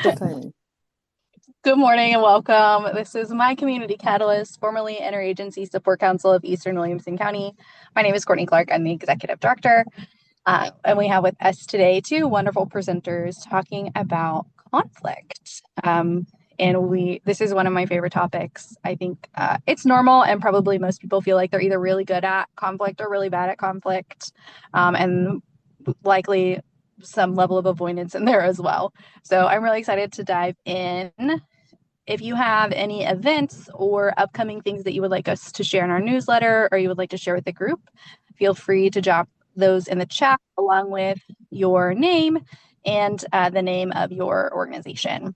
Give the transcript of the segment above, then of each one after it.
Good timing. Good morning and welcome. This is My Community Catalyst, formerly Interagency Support Council of Eastern Williamson County. My name is Courtney Clark. I'm the Executive Director. And we have with us today two wonderful presenters talking about conflict. This is one of my favorite topics. I think it's normal, and probably most people feel like they're either really good at conflict or really bad at conflict, and likely some level of avoidance in there as well. So I'm really excited to dive in. If you have any events or upcoming things that you would like us to share in our newsletter or you would like to share with the group, feel free to drop those in the chat along with your name and the name of your organization.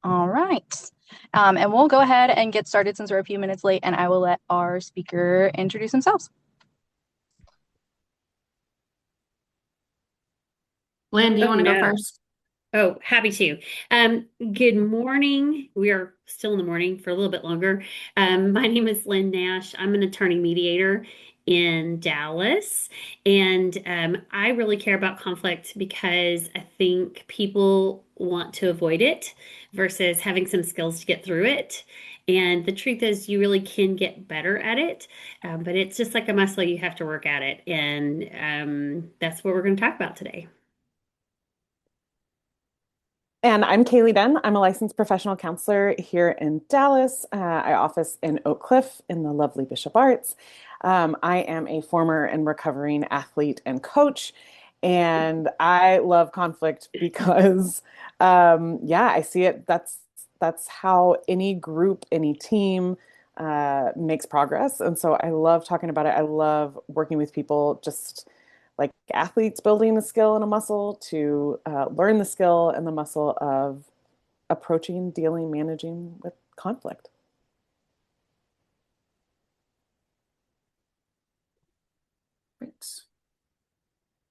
All right. And we'll go ahead and get started since we're a few minutes late, and I will let our speaker introduce themselves. Lynn, do you Oh, want to go no. first? Oh, happy to. Good morning. We are still in the morning for a little bit longer. My name is Lynn Nash. I'm an attorney mediator in Dallas, and I really care about conflict because I think people want to avoid it versus having some skills to get through it. And the truth is, you really can get better at it, but it's just like a muscle, you have to work at it. And that's what we're going to talk about today. And I'm Kaylee Dunn. I'm a licensed professional counselor here in Dallas. I office in Oak Cliff in the lovely Bishop Arts. I am a former and recovering athlete and coach, and I love conflict because, yeah, I see it. That's how any group, any team makes progress. And so I love talking about it. I love working with people just like athletes building a skill and a muscle to learn the skill and the muscle of approaching, dealing, managing with conflict. Great.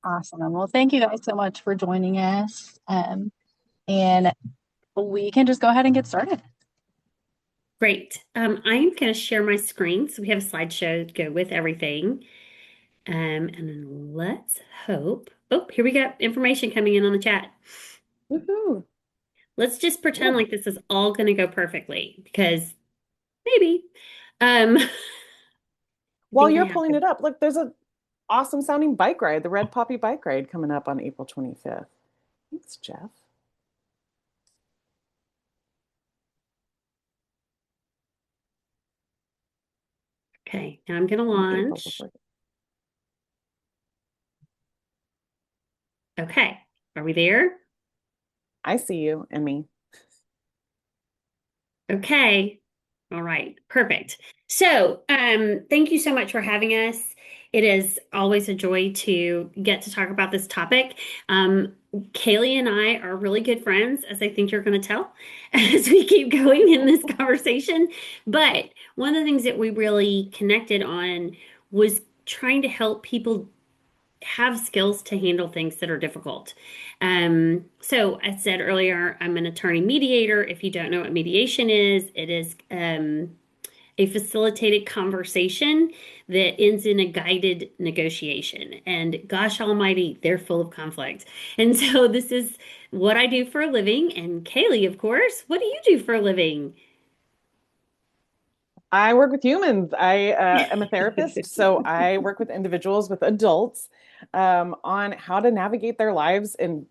Awesome. Well, thank you guys so much for joining us. And we can just go ahead and get started. Great. I'm going to share my screen. So we have a slideshow to go with everything. And then let's hope. Oh, here we go. Information coming in on the chat. Woohoo. Let's just pretend Cool. like this is all going to go perfectly because maybe. Um, While anything can you're pulling happen. it up, look, there's an awesome sounding bike ride, the Red Poppy Bike Ride coming up on April 25th. Thanks, Jeff. Okay, now I'm going to And April launch. before. Okay, are we there? I see you and me. Okay. All right. Perfect. So, thank you so much for having us. It is always a joy to get to talk about this topic. Kaylee and I are really good friends, as I think you're going to tell as we keep going in this conversation. But one of the things that we really connected on was trying to help people have skills to handle things that are difficult. So I said earlier, I'm an attorney mediator. If you don't know what mediation is, it is a facilitated conversation that ends in a guided negotiation. And gosh almighty, they're full of conflict. And so this is what I do for a living. And Kaylee, of course, what do you do for a living? I work with humans. I am a therapist, so I work with individuals, with adults, on how to navigate their lives in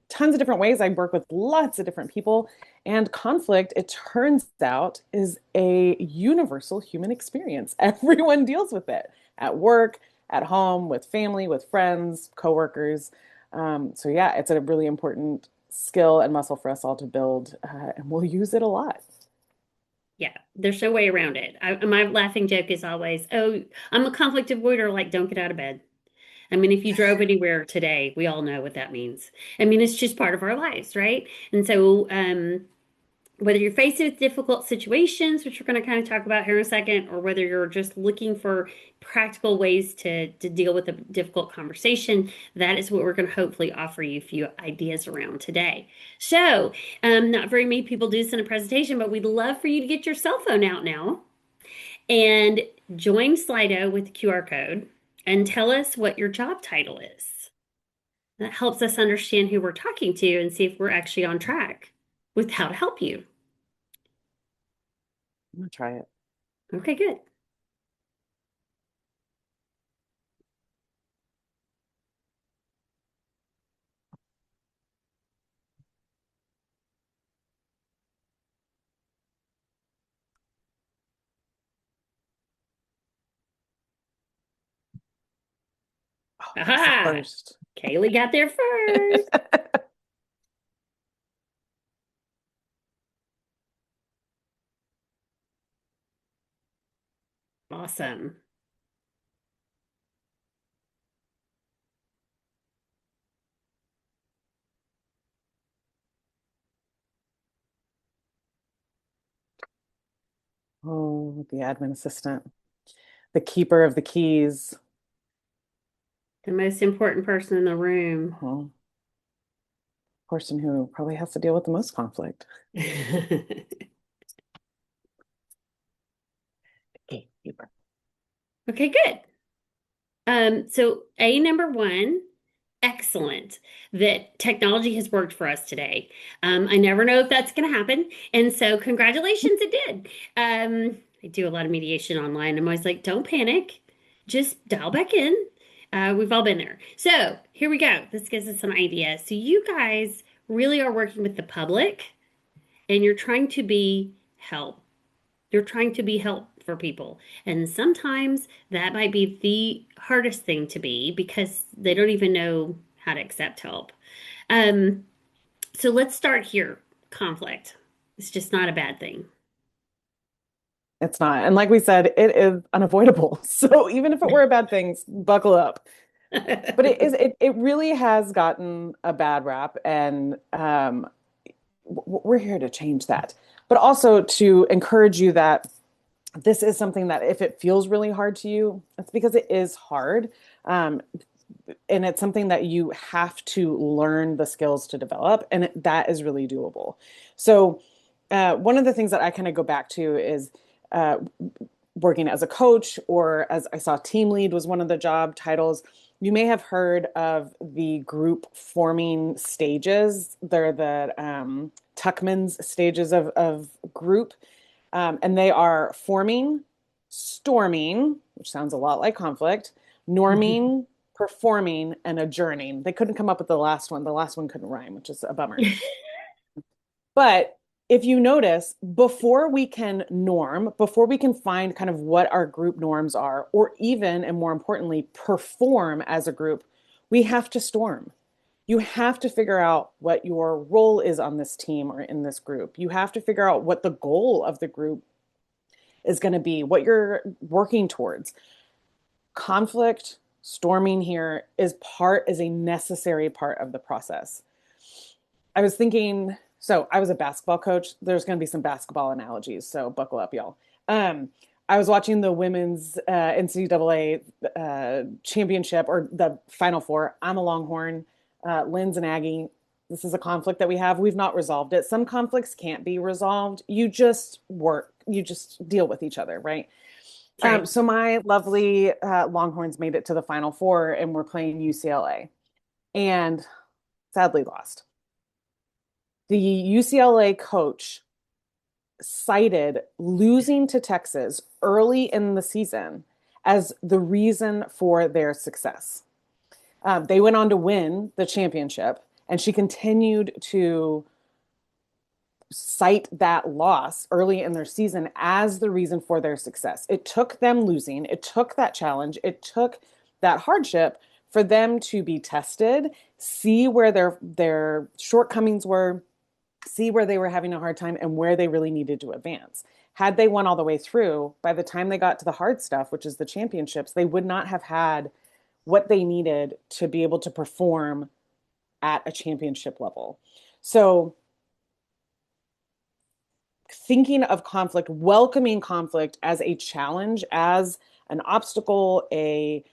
tons of different ways. I work with lots of different people, and conflict, it turns out, is a universal human experience. Everyone deals with it at work, at home, with family, with friends, coworkers. So yeah, it's a really important skill and muscle for us all to build, and we'll use it a lot. Yeah, there's no way around it. My laughing joke is always, oh, I'm a conflict avoider, like don't get out of bed. I mean, if you drove anywhere today, we all know what that means. I mean, it's just part of our lives, right? And so, whether you're faced with difficult situations, which we're going to kind of talk about here in a second, or whether you're just looking for practical ways to deal with a difficult conversation, that is what we're going to hopefully offer you a few ideas around today. So, not very many people do this in a presentation, but we'd love for you to get your cell phone out now and join Slido with the QR code and tell us what your job title is. That helps us understand who we're talking to and see if we're actually on track with how to help you. I'm gonna try it. Okay, good. Oh, that's the Aha! first. Kaylee got there first. Awesome. Oh, the admin assistant, the keeper of the keys. The most important person in the room. Oh, person who probably has to deal with the most conflict. Gatekeeper. Okay, good. So A number one, excellent that technology has worked for us today. I never know if that's going to happen. And so congratulations, it did. I do a lot of mediation online. I'm always like, don't panic, just dial back in. We've all been there. So here we go. This gives us an idea. So you guys really are working with the public and you're trying to be help. You're trying to be help for people. And sometimes that might be the hardest thing to be because they don't even know how to accept help. Um, so let's start here. Conflict. It's just not a bad thing. It's not. And like we said, it is unavoidable. So even if it were a bad thing, buckle up. But it really has gotten a bad rap, and we're here to change that. But also to encourage you that this is something that if it feels really hard to you, it's because it is hard. Um, and it's something that you have to learn the skills to develop, and that is really doable. So, one of the things that I kind of go back to is uh, working as a coach, or as I saw, team lead was one of the job titles. You may have heard of the group forming stages. They're the Tuckman's stages of group. And they are forming, storming, which sounds a lot like conflict, norming, performing, and adjourning. They couldn't come up with the last one. The last one couldn't rhyme, which is a bummer. But if you notice, before we can norm, before we can find kind of what our group norms are, or even, and more importantly, perform as a group, we have to storm. You have to figure out what your role is on this team or in this group. You have to figure out what the goal of the group is going to be, what you're working towards. Conflict, storming here is a necessary part of the process. I was thinking, so I was a basketball coach. There's going to be some basketball analogies, so buckle up, y'all. I was watching the women's NCAA championship, or the Final Four. I'm a Longhorn. Lynn's an Aggie. This is a conflict that we have. We've not resolved it. Some conflicts can't be resolved. You just work. You just deal with each other, right? Right. So my lovely Longhorns made it to the Final Four, and we're playing UCLA, and sadly lost. The UCLA coach cited losing to Texas early in the season as the reason for their success. They went on to win the championship, and she continued to cite that loss early in their season as the reason for their success. It took them losing, it took that challenge, it took that hardship for them to be tested, see where their shortcomings were, see where they were having a hard time, and where they really needed to advance. Had they won all the way through, by the time they got to the hard stuff, which is the championships, they would not have had what they needed to be able to perform at a championship level. So thinking of conflict, welcoming conflict as a challenge, as an obstacle, a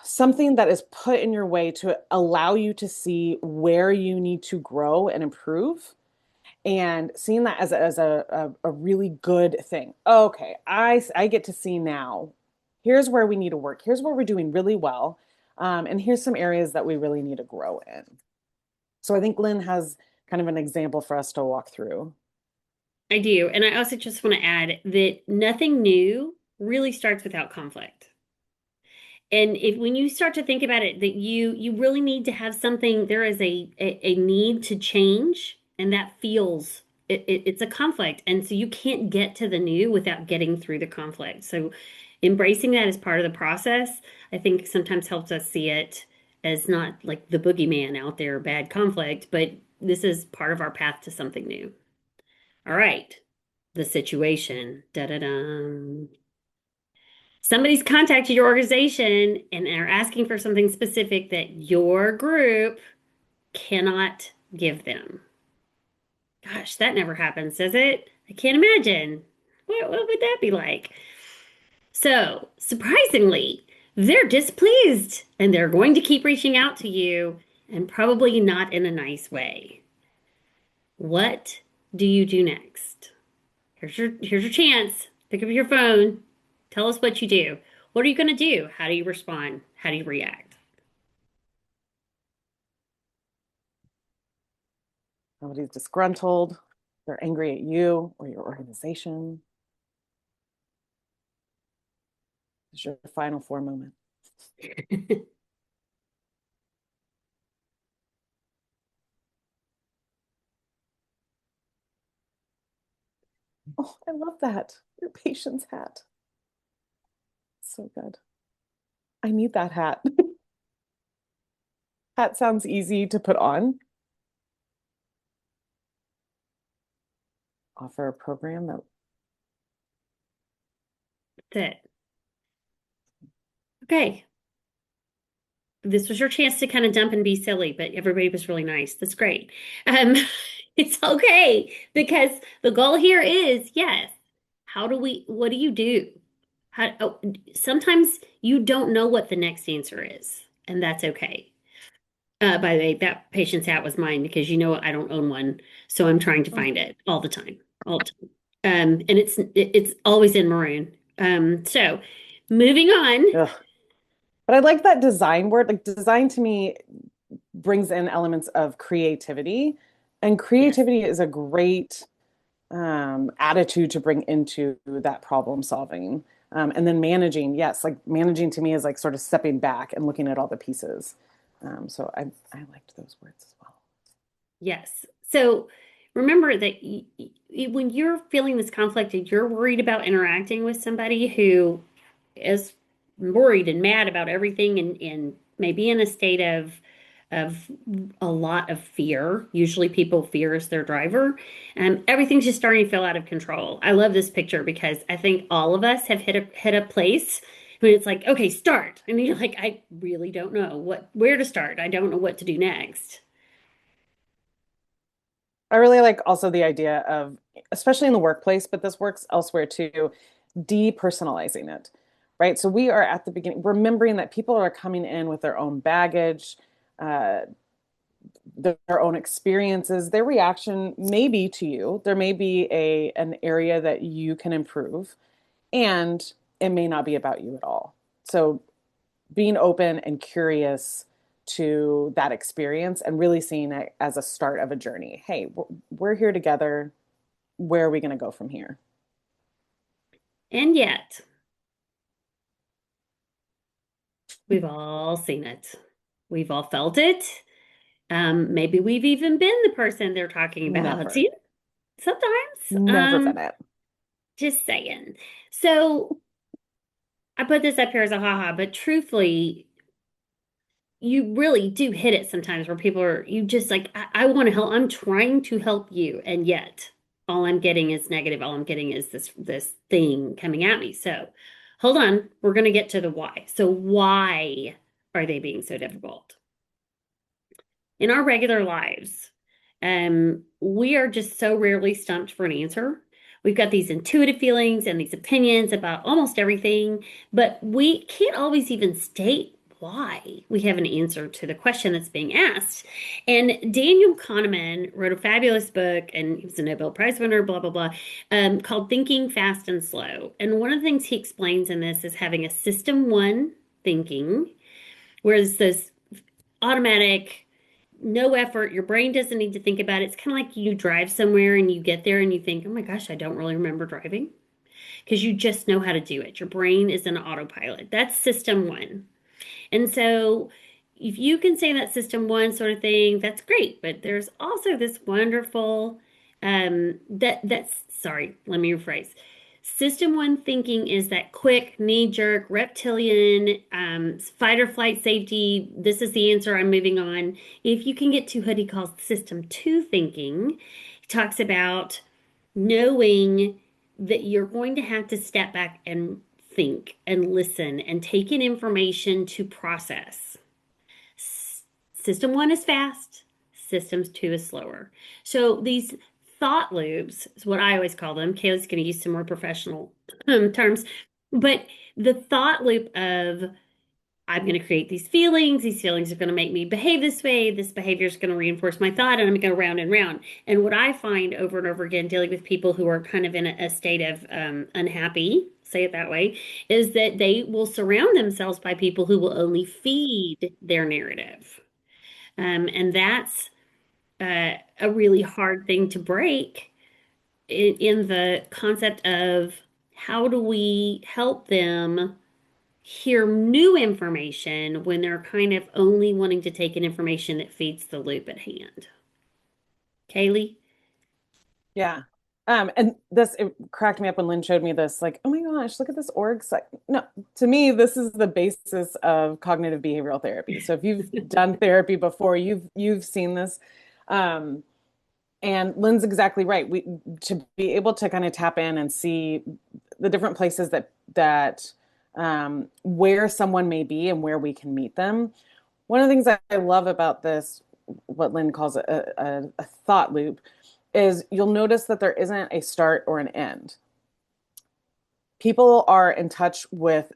something that is put in your way to allow you to see where you need to grow and improve, and seeing that as a really good thing. Okay, I get to see now, here's where we need to work. Here's where we're doing really well. And here's some areas that we really need to grow in. So I think Lynn has kind of an example for us to walk through. I do. And I also just want to add that nothing new really starts without conflict. And if when you start to think about it, that you really need to have something, there is a need to change, and that feels it's a conflict. And so you can't get to the new without getting through the conflict. So embracing that as part of the process, I think sometimes helps us see it as not like the boogeyman out there, bad conflict, but this is part of our path to something new. All right. The situation. Da-da-dum. Somebody's contacted your organization and are asking for something specific that your group cannot give them. Gosh, that never happens, does it? I can't imagine. What would that be like? So, surprisingly, they're displeased and they're going to keep reaching out to you and probably not in a nice way. What do you do next? Here's your chance. Pick up your phone. Tell us what you do. What are you going to do? How do you respond? How do you react? Somebody's disgruntled, they're angry at you or your organization. This is your final 4 moment. Oh, I love that. Your patience hat. So good. I need that hat. Hat sounds easy to put on. Offer a program that That's it. Okay. This was your chance to kind of dump and be silly, but everybody was really nice. That's great. It's okay because the goal here is, yes, what do you do? Sometimes you don't know what the next answer is, and that's okay. By the way, that patient's hat was mine because you know I don't own one, so I'm trying to find it all the time, all the time. And it's always in maroon. So moving on. Ugh. But I like that design word. Like design to me brings in elements of creativity, and creativity is a great attitude to bring into that problem solving. And then managing, yes, like managing to me is like sort of stepping back and looking at all the pieces. So I liked those words as well. Yes. So remember that when you're feeling this conflict and you're worried about interacting with somebody who is worried and mad about everything and maybe in a state of a lot of fear. Usually people fear is their driver. And everything's just starting to feel out of control. I love this picture because I think all of us have hit a place when it's like, okay, start. And you're like, I really don't know where to start. I don't know what to do next. I really like also the idea of, especially in the workplace, but this works elsewhere too, depersonalizing it, right? So we are at the beginning, remembering that people are coming in with their own baggage, uh, their own experiences, their reaction may be to you. There may be an area that you can improve, and it may not be about you at all. So being open and curious to that experience and really seeing it as a start of a journey. Hey, we're here together. Where are we going to go from here? And yet, we've all seen it. We've all felt it. Maybe we've even been the person they're talking about. Never. See, sometimes. Never been it. Just saying. So I put this up here as a haha, but truthfully, you really do hit it sometimes where people are, you just like, I want to help. I'm trying to help you. And yet all I'm getting is negative. All I'm getting is this thing coming at me. So hold on. We're going to get to the why. So why are they being so difficult? In our regular lives, we are just so rarely stumped for an answer. We've got these intuitive feelings and these opinions about almost everything, but we can't always even state why we have an answer to the question that's being asked. And Daniel Kahneman wrote a fabulous book, and he was a Nobel Prize winner, blah, blah, blah, called Thinking Fast and Slow. And one of the things he explains in this is having a system one thinking, Whereas this automatic, no effort, your brain doesn't need to think about it. It's kind of like you drive somewhere and you get there and you think, oh my gosh, I don't really remember driving because you just know how to do it. Your brain is in autopilot. That's system one. And so if you can say that system one sort of thing, that's great. But there's also this wonderful sorry, let me rephrase. System one thinking is that quick, knee-jerk, reptilian, fight or flight safety. This is the answer. I'm moving on. If you can get to what he calls system two thinking, he talks about knowing that you're going to have to step back and think and listen and take in information to process. System one is fast, systems two is slower. So these thought loops is what I always call them. Kayla's going to use some more professional terms, but the thought loop of I'm going to create these feelings. These feelings are going to make me behave this way. This behavior is going to reinforce my thought, and I'm going to go round and round. And what I find over and over again, dealing with people who are kind of in a state of unhappy, say it that way, is that they will surround themselves by people who will only feed their narrative. And that's a really hard thing to break in the concept of how do we help them hear new information when they're kind of only wanting to take in information that feeds the loop at hand. Kaylee? Yeah. And this, it cracked me up when Lynn showed me this, like, oh my gosh, look at this org site. No, to me, this is the basis of cognitive behavioral therapy. So if you've done therapy before, you've seen this. And Lynn's exactly right. We to be able to kind of tap in and see the different places that where someone may be and where we can meet them. One of the things that I love about this, what Lynn calls a thought loop, is you'll notice that there isn't a start or an end. People are in touch with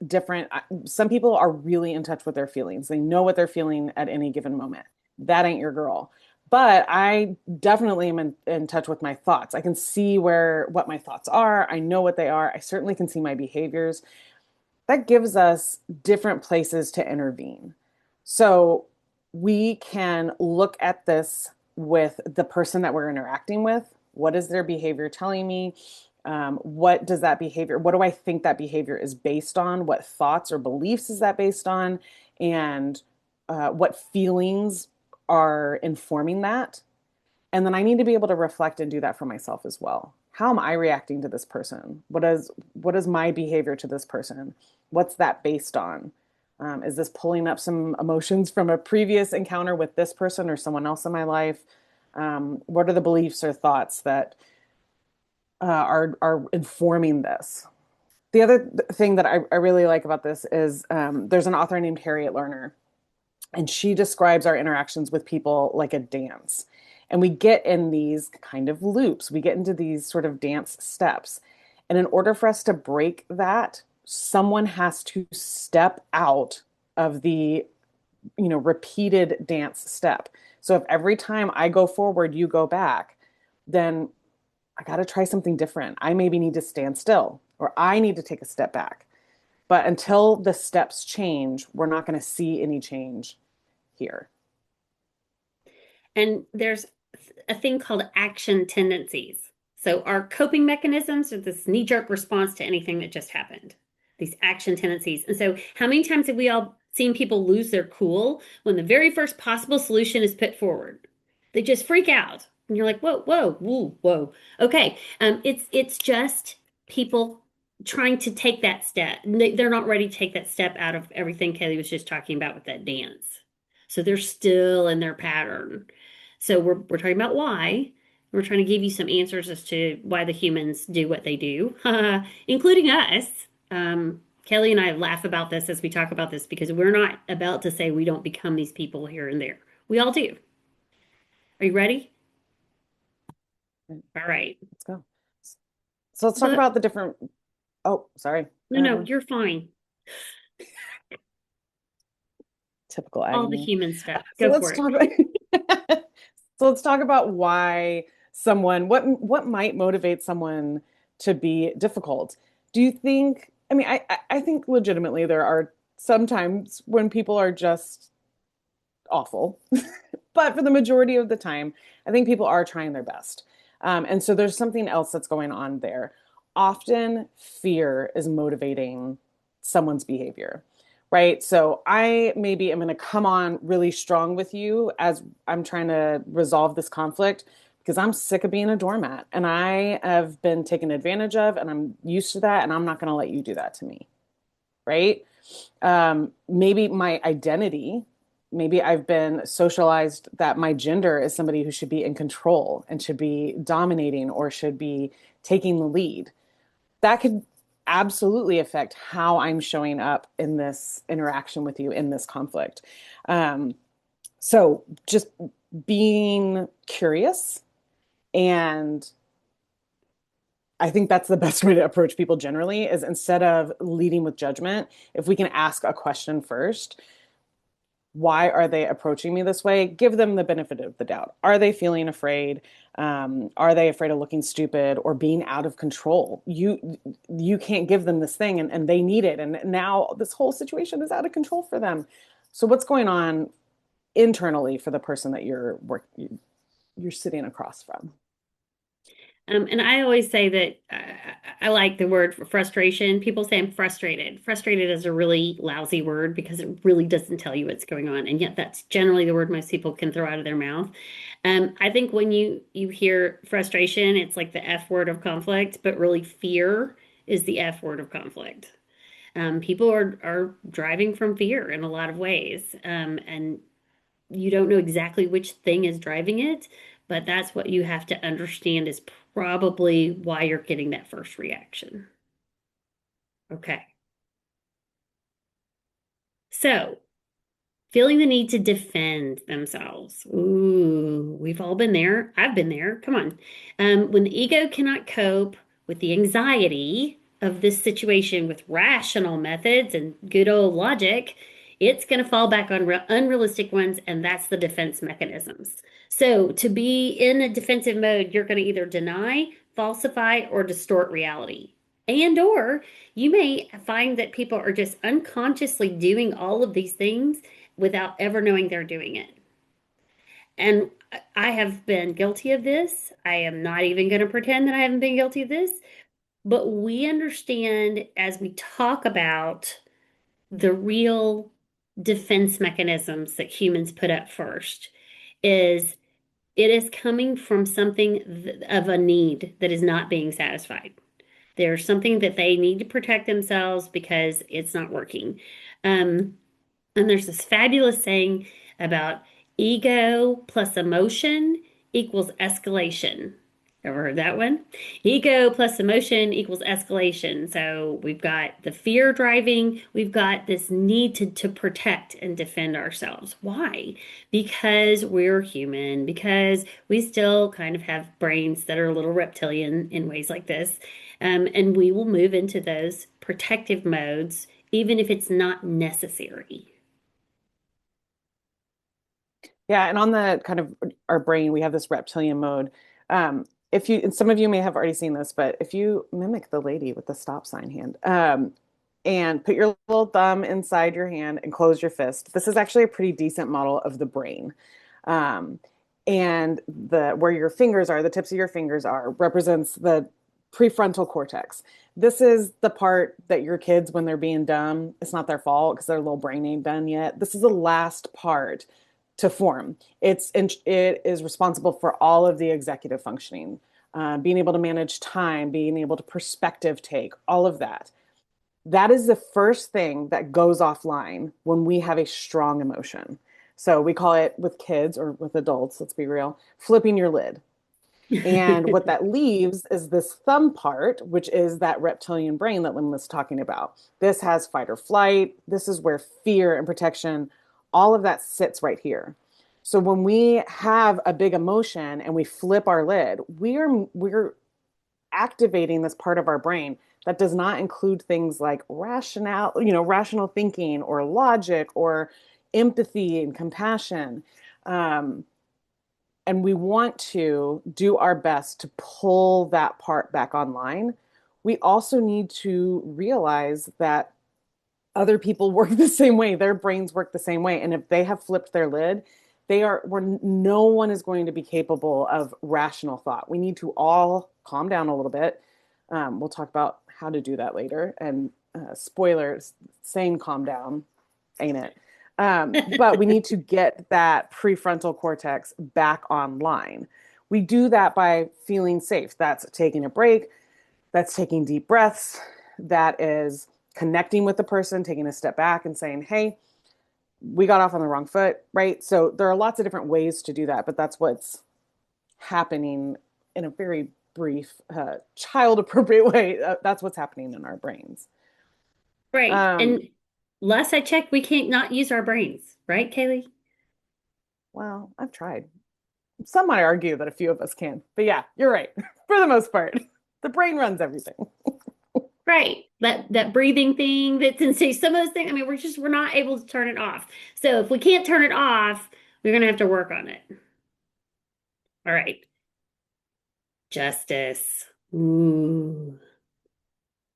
some people are really in touch with their feelings. They know what they're feeling at any given moment. That ain't your girl. But I definitely am in touch with my thoughts. I can see what my thoughts are. I know what they are. I certainly can see my behaviors. That gives us different places to intervene. So we can look at this with the person that we're interacting with. What is their behavior telling me? What do I think that behavior is based on? What thoughts or beliefs is that based on? And what feelings are informing that? And then I need to be able to reflect and do that for myself as well. How am I reacting to this person? What is my behavior to this person? What's that based on? Is this pulling up some emotions from a previous encounter with this person or someone else in my life? What are the beliefs or thoughts that are informing this? The other thing that I really like about this is there's an author named Harriet Lerner, and she describes our interactions with people like a dance. And we get in these kind of loops. We get into these sort of dance steps. And in order for us to break that, someone has to step out of the, repeated dance step. So if every time I go forward, you go back, then I got to try something different. I maybe need to stand still, or I need to take a step back. But until the steps change, we're not going to see any change here. And there's a thing called action tendencies. So our coping mechanisms are this knee-jerk response to anything that just happened, these action tendencies. And so how many times have we all seen people lose their cool when the very first possible solution is put forward? They just freak out. And you're like, whoa, whoa, whoa, whoa. Okay. It's just people trying to take that step. They're not ready to take that step out of everything Kelly was just talking about with that dance. So they're still in their pattern. So we're talking about why. We're trying to give you some answers as to why the humans do what they do, including us. Kelly and I laugh about this as we talk about this because we're not about to say we don't become these people here and there. We all do. Are you ready? All right. Let's go. So let's talk about the different. Oh, sorry. No, you're fine. Typical All the agony. human stuff. So Go for it. So let's talk about why what might motivate someone to be difficult. Do you think, I mean, I think legitimately there are sometimes when people are just awful. But for the majority of the time, I think people are trying their best. And so there's something else that's going on there. Often fear is motivating someone's behavior, right? So I maybe am going to come on really strong with you as I'm trying to resolve this conflict because I'm sick of being a doormat and I have been taken advantage of and I'm used to that and I'm not going to let you do that to me, right? Maybe my identity, maybe I've been socialized that my gender is somebody who should be in control and should be dominating or should be taking the lead. That could absolutely affect how I'm showing up in this interaction with you in this conflict. Um, so just being curious, and I think that's the best way to approach people generally is instead of leading with judgment, if we can ask a question first, why are they approaching me this way? Give them the benefit of the doubt. Are they feeling afraid? Are they afraid of looking stupid or being out of control? You can't give them this thing and they need it. And now this whole situation is out of control for them. So what's going on internally for the person that you're sitting across from? And I always say that I like the word for frustration. People say I'm frustrated. Frustrated is a really lousy word because it really doesn't tell you what's going on. And yet that's generally the word most people can throw out of their mouth. I think when you hear frustration, it's like the F word of conflict, but really fear is the F word of conflict. People are driving from fear in a lot of ways. And you don't know exactly which thing is driving it, but that's what you have to understand is probably why you're getting that first reaction. Okay. So, feeling the need to defend themselves. Ooh, we've all been there. I've been there. Come on. When the ego cannot cope with the anxiety of this situation with rational methods and good old logic, it's going to fall back on unrealistic ones, and that's the defense mechanisms. So, to be in a defensive mode, you're going to either deny, falsify, or distort reality. And or you may find that people are just unconsciously doing all of these things without ever knowing they're doing it. And I have been guilty of this. I am not even going to pretend that I haven't been guilty of this. But we understand as we talk about the real defense mechanisms that humans put up first is it is coming from something of a need that is not being satisfied. There's something that they need to protect themselves because it's not working. And there's this fabulous saying about ego plus emotion equals escalation. Ever heard that one? Ego plus emotion equals escalation. So we've got the fear driving, we've got this need to protect and defend ourselves. Why? Because we're human, because we still kind of have brains that are a little reptilian in ways like this. And we will move into those protective modes, even if it's not necessary. Yeah, and on the kind of our brain, we have this reptilian mode. If you, and some of you may have already seen this, but if you mimic the lady with the stop sign hand, and put your little thumb inside your hand and close your fist, this is actually a pretty decent model of the brain. Um, and the where your fingers are, the tips of your fingers are, represents the prefrontal cortex. This is the part that your kids, when they're being dumb, it's not their fault because their little brain ain't done yet. This is the last part to form. It is responsible for all of the executive functioning, being able to manage time, being able to perspective take, all of that. That is the first thing that goes offline when we have a strong emotion. So we call it with kids or with adults, let's be real, flipping your lid. And what that leaves is this thumb part, which is that reptilian brain that Lynn was talking about. This has fight or flight. This is where fear and protection, all of that sits right here. So when we have a big emotion and we flip our lid, we're activating this part of our brain that does not include things like rational thinking or logic or empathy and compassion. And we want to do our best to pull that part back online. We also need to realize that other people work the same way. Their brains work the same way. And if they have flipped their lid, no one is going to be capable of rational thought. We need to all calm down a little bit. We'll talk about how to do that later. And spoilers, saying calm down, ain't it? But we need to get that prefrontal cortex back online. We do that by feeling safe. That's taking a break, that's taking deep breaths, that is connecting with the person, taking a step back and saying, hey, we got off on the wrong foot, right? So there are lots of different ways to do that, but that's what's happening in a very brief, child appropriate way. That's what's happening in our brains. Right. Um, And last I checked, we can't not use our brains, right, Kaylee? well, I've tried. Some might argue that a few of us can, but yeah, you're right. For the most part, the brain runs everything. Right. That breathing thing that's in some of those things. I mean, we're not able to turn it off. So if we can't turn it off, we're gonna have to work on it. All right. Justice. Ooh.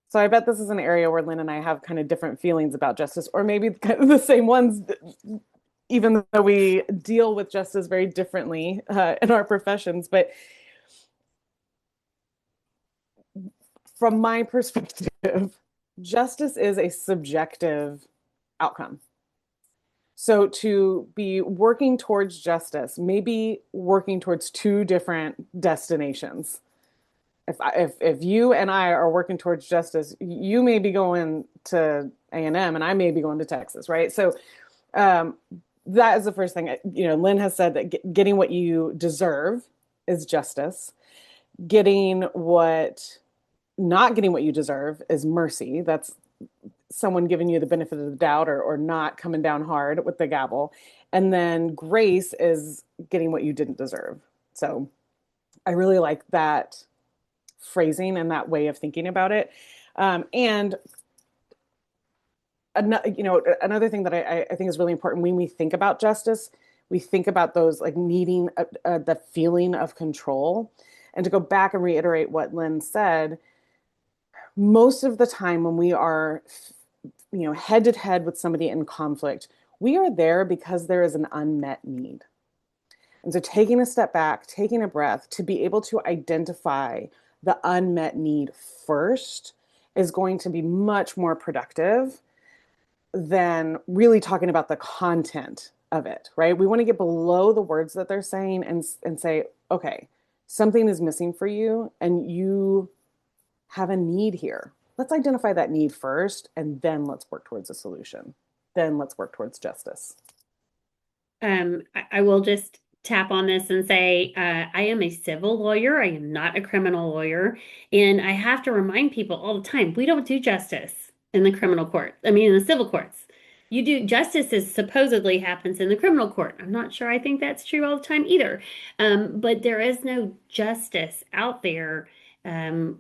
So I bet this is an area where Lynn and I have kind of different feelings about justice, or maybe kind of the same ones, even though we deal with justice very differently in our professions. But from my perspective, justice is a subjective outcome. So to be working towards justice, maybe working towards two different destinations. If you and I are working towards justice, you may be going to A&M and I may be going to Texas, right? So um, that is the first thing. Lynn has said that getting what you deserve is justice. Not getting what you deserve is mercy. That's someone giving you the benefit of the doubt or not coming down hard with the gavel. And then grace is getting what you didn't deserve. So I really like that phrasing and that way of thinking about it. And another thing that I think is really important when we think about justice, we think about those like needing the feeling of control. And to go back and reiterate what Lynn said, most of the time when we are, head to head with somebody in conflict, we are there because there is an unmet need. And so taking a step back, taking a breath to be able to identify the unmet need first is going to be much more productive than really talking about the content of it, right? We want to get below the words that they're saying and say, okay, something is missing for you and you have a need here. Let's identify that need first, and then let's work towards a solution. Then let's work towards justice. I will just tap on this and say, I am a civil lawyer. I am not a criminal lawyer. And I have to remind people all the time, we don't do justice in the criminal court. I mean, in the civil courts. You do justice is supposedly happens in the criminal court. I'm not sure I think that's true all the time either. But there is no justice out there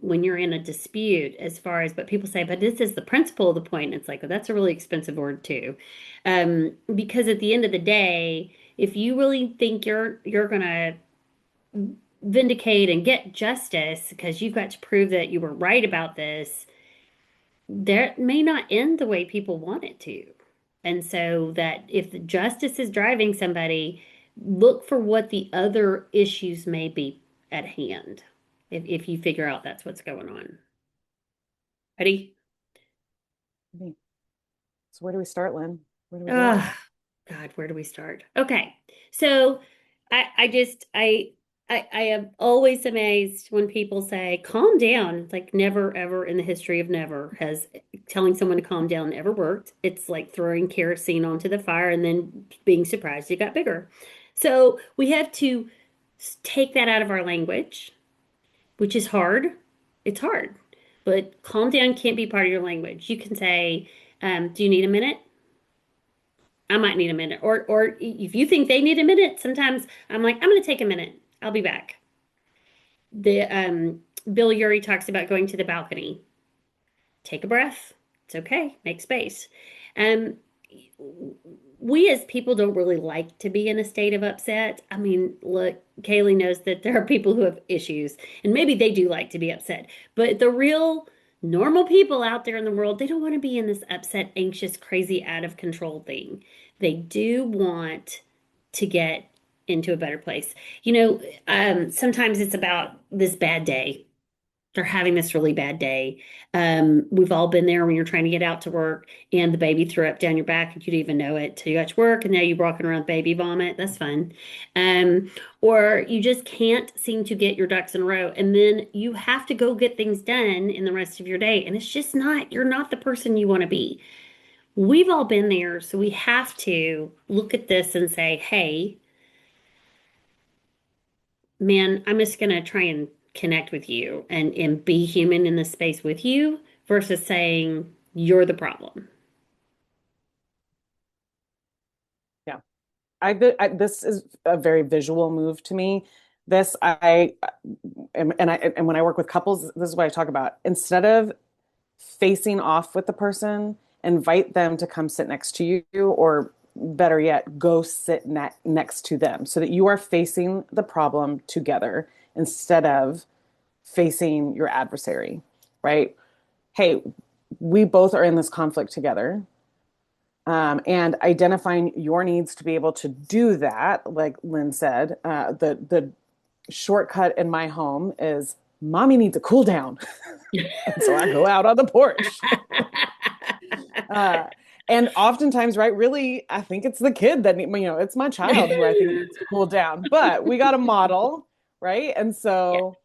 when you're in a dispute, as far as what people say, but this is the principle of the point. It's like, well, that's a really expensive word too. Because at the end of the day, if you really think you're gonna vindicate and get justice because you've got to prove that you were right about this, that may not end the way people want it to. And so that if the justice is driving somebody, look for what the other issues may be at hand. If you figure out that's what's going on. Ready? So where do we start, Lynn? Where do we go? God, where do we start? Okay. So I am always amazed when people say, calm down. It's like never, ever in the history of never has telling someone to calm down ever worked. It's like throwing kerosene onto the fire and then being surprised it got bigger. So we have to take that out of our language, which is hard. It's hard. But calm down can't be part of your language. You can say, do you need a minute? I might need a minute. Or if you think they need a minute, sometimes I'm like, I'm going to take a minute. I'll be back. Bill Urey talks about going to the balcony. Take a breath. It's okay. Make space. We as people don't really like to be in a state of upset. I mean, look, Kaylee knows that there are people who have issues, and maybe they do like to be upset. But the real normal people out there in the world, they don't want to be in this upset, anxious, crazy, out of control thing. They do want to get into a better place. Sometimes it's about this bad day. They're having this really bad day. We've all been there when you're trying to get out to work and the baby threw up down your back and you didn't even know it till you got to work and now you're walking around with baby vomit. That's fun. Or you just can't seem to get your ducks in a row. And then you have to go get things done in the rest of your day. And it's just you're not the person you want to be. We've all been there. So we have to look at this and say, hey, man, I'm just going to try and connect with you and be human in this space with you versus saying you're the problem. Yeah. This is a very visual move to me. This and when I work with couples, this is what I talk about. Instead of facing off with the person, invite them to come sit next to you, or better yet, go sit next to them so that you are facing the problem together instead of facing your adversary, right? Hey, we both are in this conflict together. And identifying your needs to be able to do that, like Lynn said, the shortcut in my home is mommy needs a cool down. And so I go out on the porch. And oftentimes, right, really, I think it's the kid that, it's my child who I think needs to cool down. But we got a model, right? And so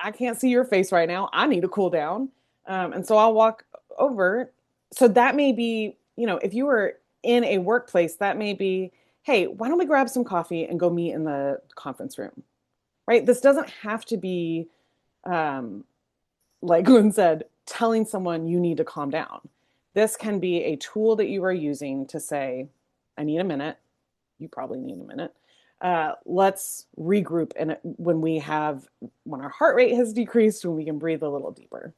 I can't see your face right now. I need to cool down. And so I'll walk over. So that may be, if you were in a workplace, that may be, hey, why don't we grab some coffee and go meet in the conference room, right? This doesn't have to be, like Lynn said, telling someone you need to calm down. This can be a tool that you are using to say, I need a minute. You probably need a minute. Let's regroup when our heart rate has decreased, when we can breathe a little deeper.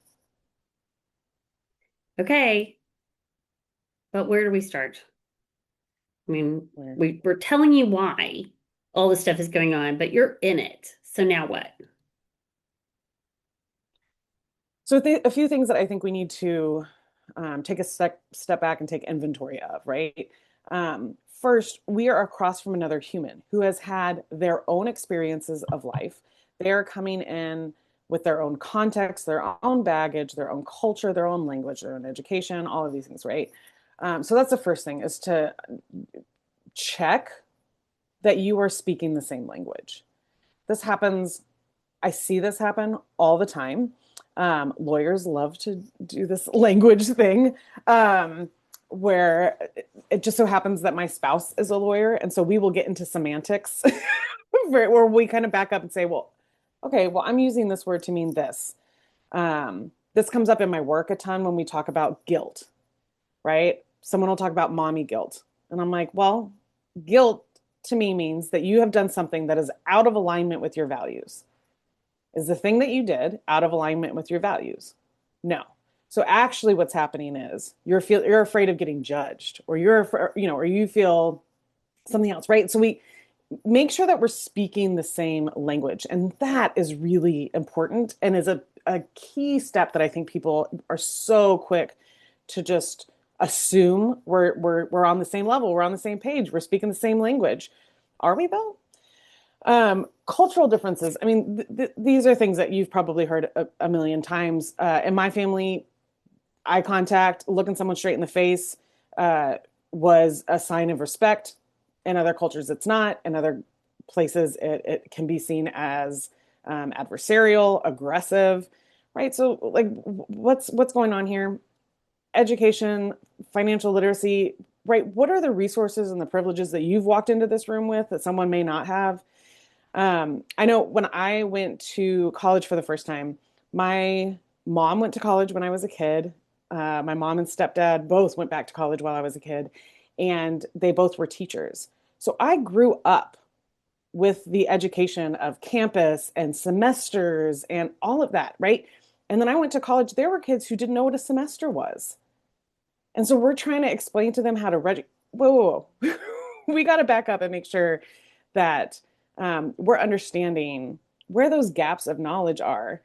Okay. But where do we start? I mean, we're telling you why all this stuff is going on, but you're in it. So now what? So a few things that I think we need to take a step back and take inventory of, right? First, we are across from another human who has had their own experiences of life. They are coming in with their own context, their own baggage, their own culture, their own language, their own education, all of these things, right? So that's the first thing, is to check that you are speaking the same language. This happens, I see this happen all the time. Lawyers love to do this language thing, where it just so happens that my spouse is a lawyer. And so we will get into semantics where we kind of back up and say, well, okay, well, I'm using this word to mean this. This comes up in my work a ton when we talk about guilt, right? Someone will talk about mommy guilt. And I'm like, well, guilt to me means that you have done something that is out of alignment with your values. Is the thing that you did out of alignment with your values? No. So actually what's happening is you're afraid of getting judged, or or you feel something else, right? So we make sure that we're speaking the same language. And that is really important and is a key step that I think people are so quick to just assume we're on the same level, we're on the same page, we're speaking the same language. Are we though? Cultural differences. I mean, these are things that you've probably heard a million times. In my family, eye contact, looking someone straight in the face, was a sign of respect. In other cultures, it's not. In other places, it can be seen as adversarial, aggressive, right? So, like, what's going on here? Education, financial literacy, right? What are the resources and the privileges that you've walked into this room with that someone may not have? I know when I went to college for the first time, my mom went to college when I was a kid. My mom and stepdad both went back to college while I was a kid, and they both were teachers. So I grew up with the education of campus and semesters and all of that, right? And then I went to college. There were kids who didn't know what a semester was. And so we're trying to explain to them how to whoa. We got to back up and make sure that we're understanding where those gaps of knowledge are.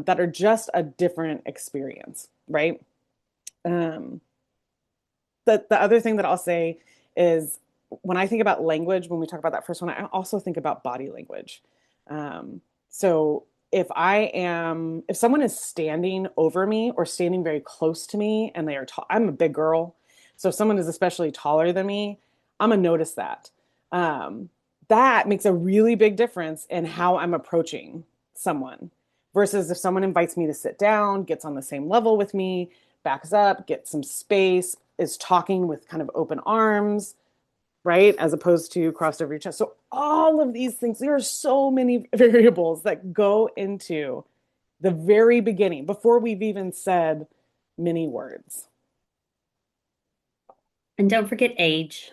that are just a different experience, right? Um, the other thing that I'll say is when I think about language, when we talk about that first one, I also think about body language. So if someone is standing over me or standing very close to me and they are tall, I'm a big girl. So if someone is especially taller than me, I'm gonna notice that. Um, that makes a really big difference in how I'm approaching someone versus if someone invites me to sit down, gets on the same level with me, backs up, gets some space, is talking with kind of open arms, right? As opposed to crossed over your chest. So all of these things, there are so many variables that go into the very beginning before we've even said many words. And don't forget age.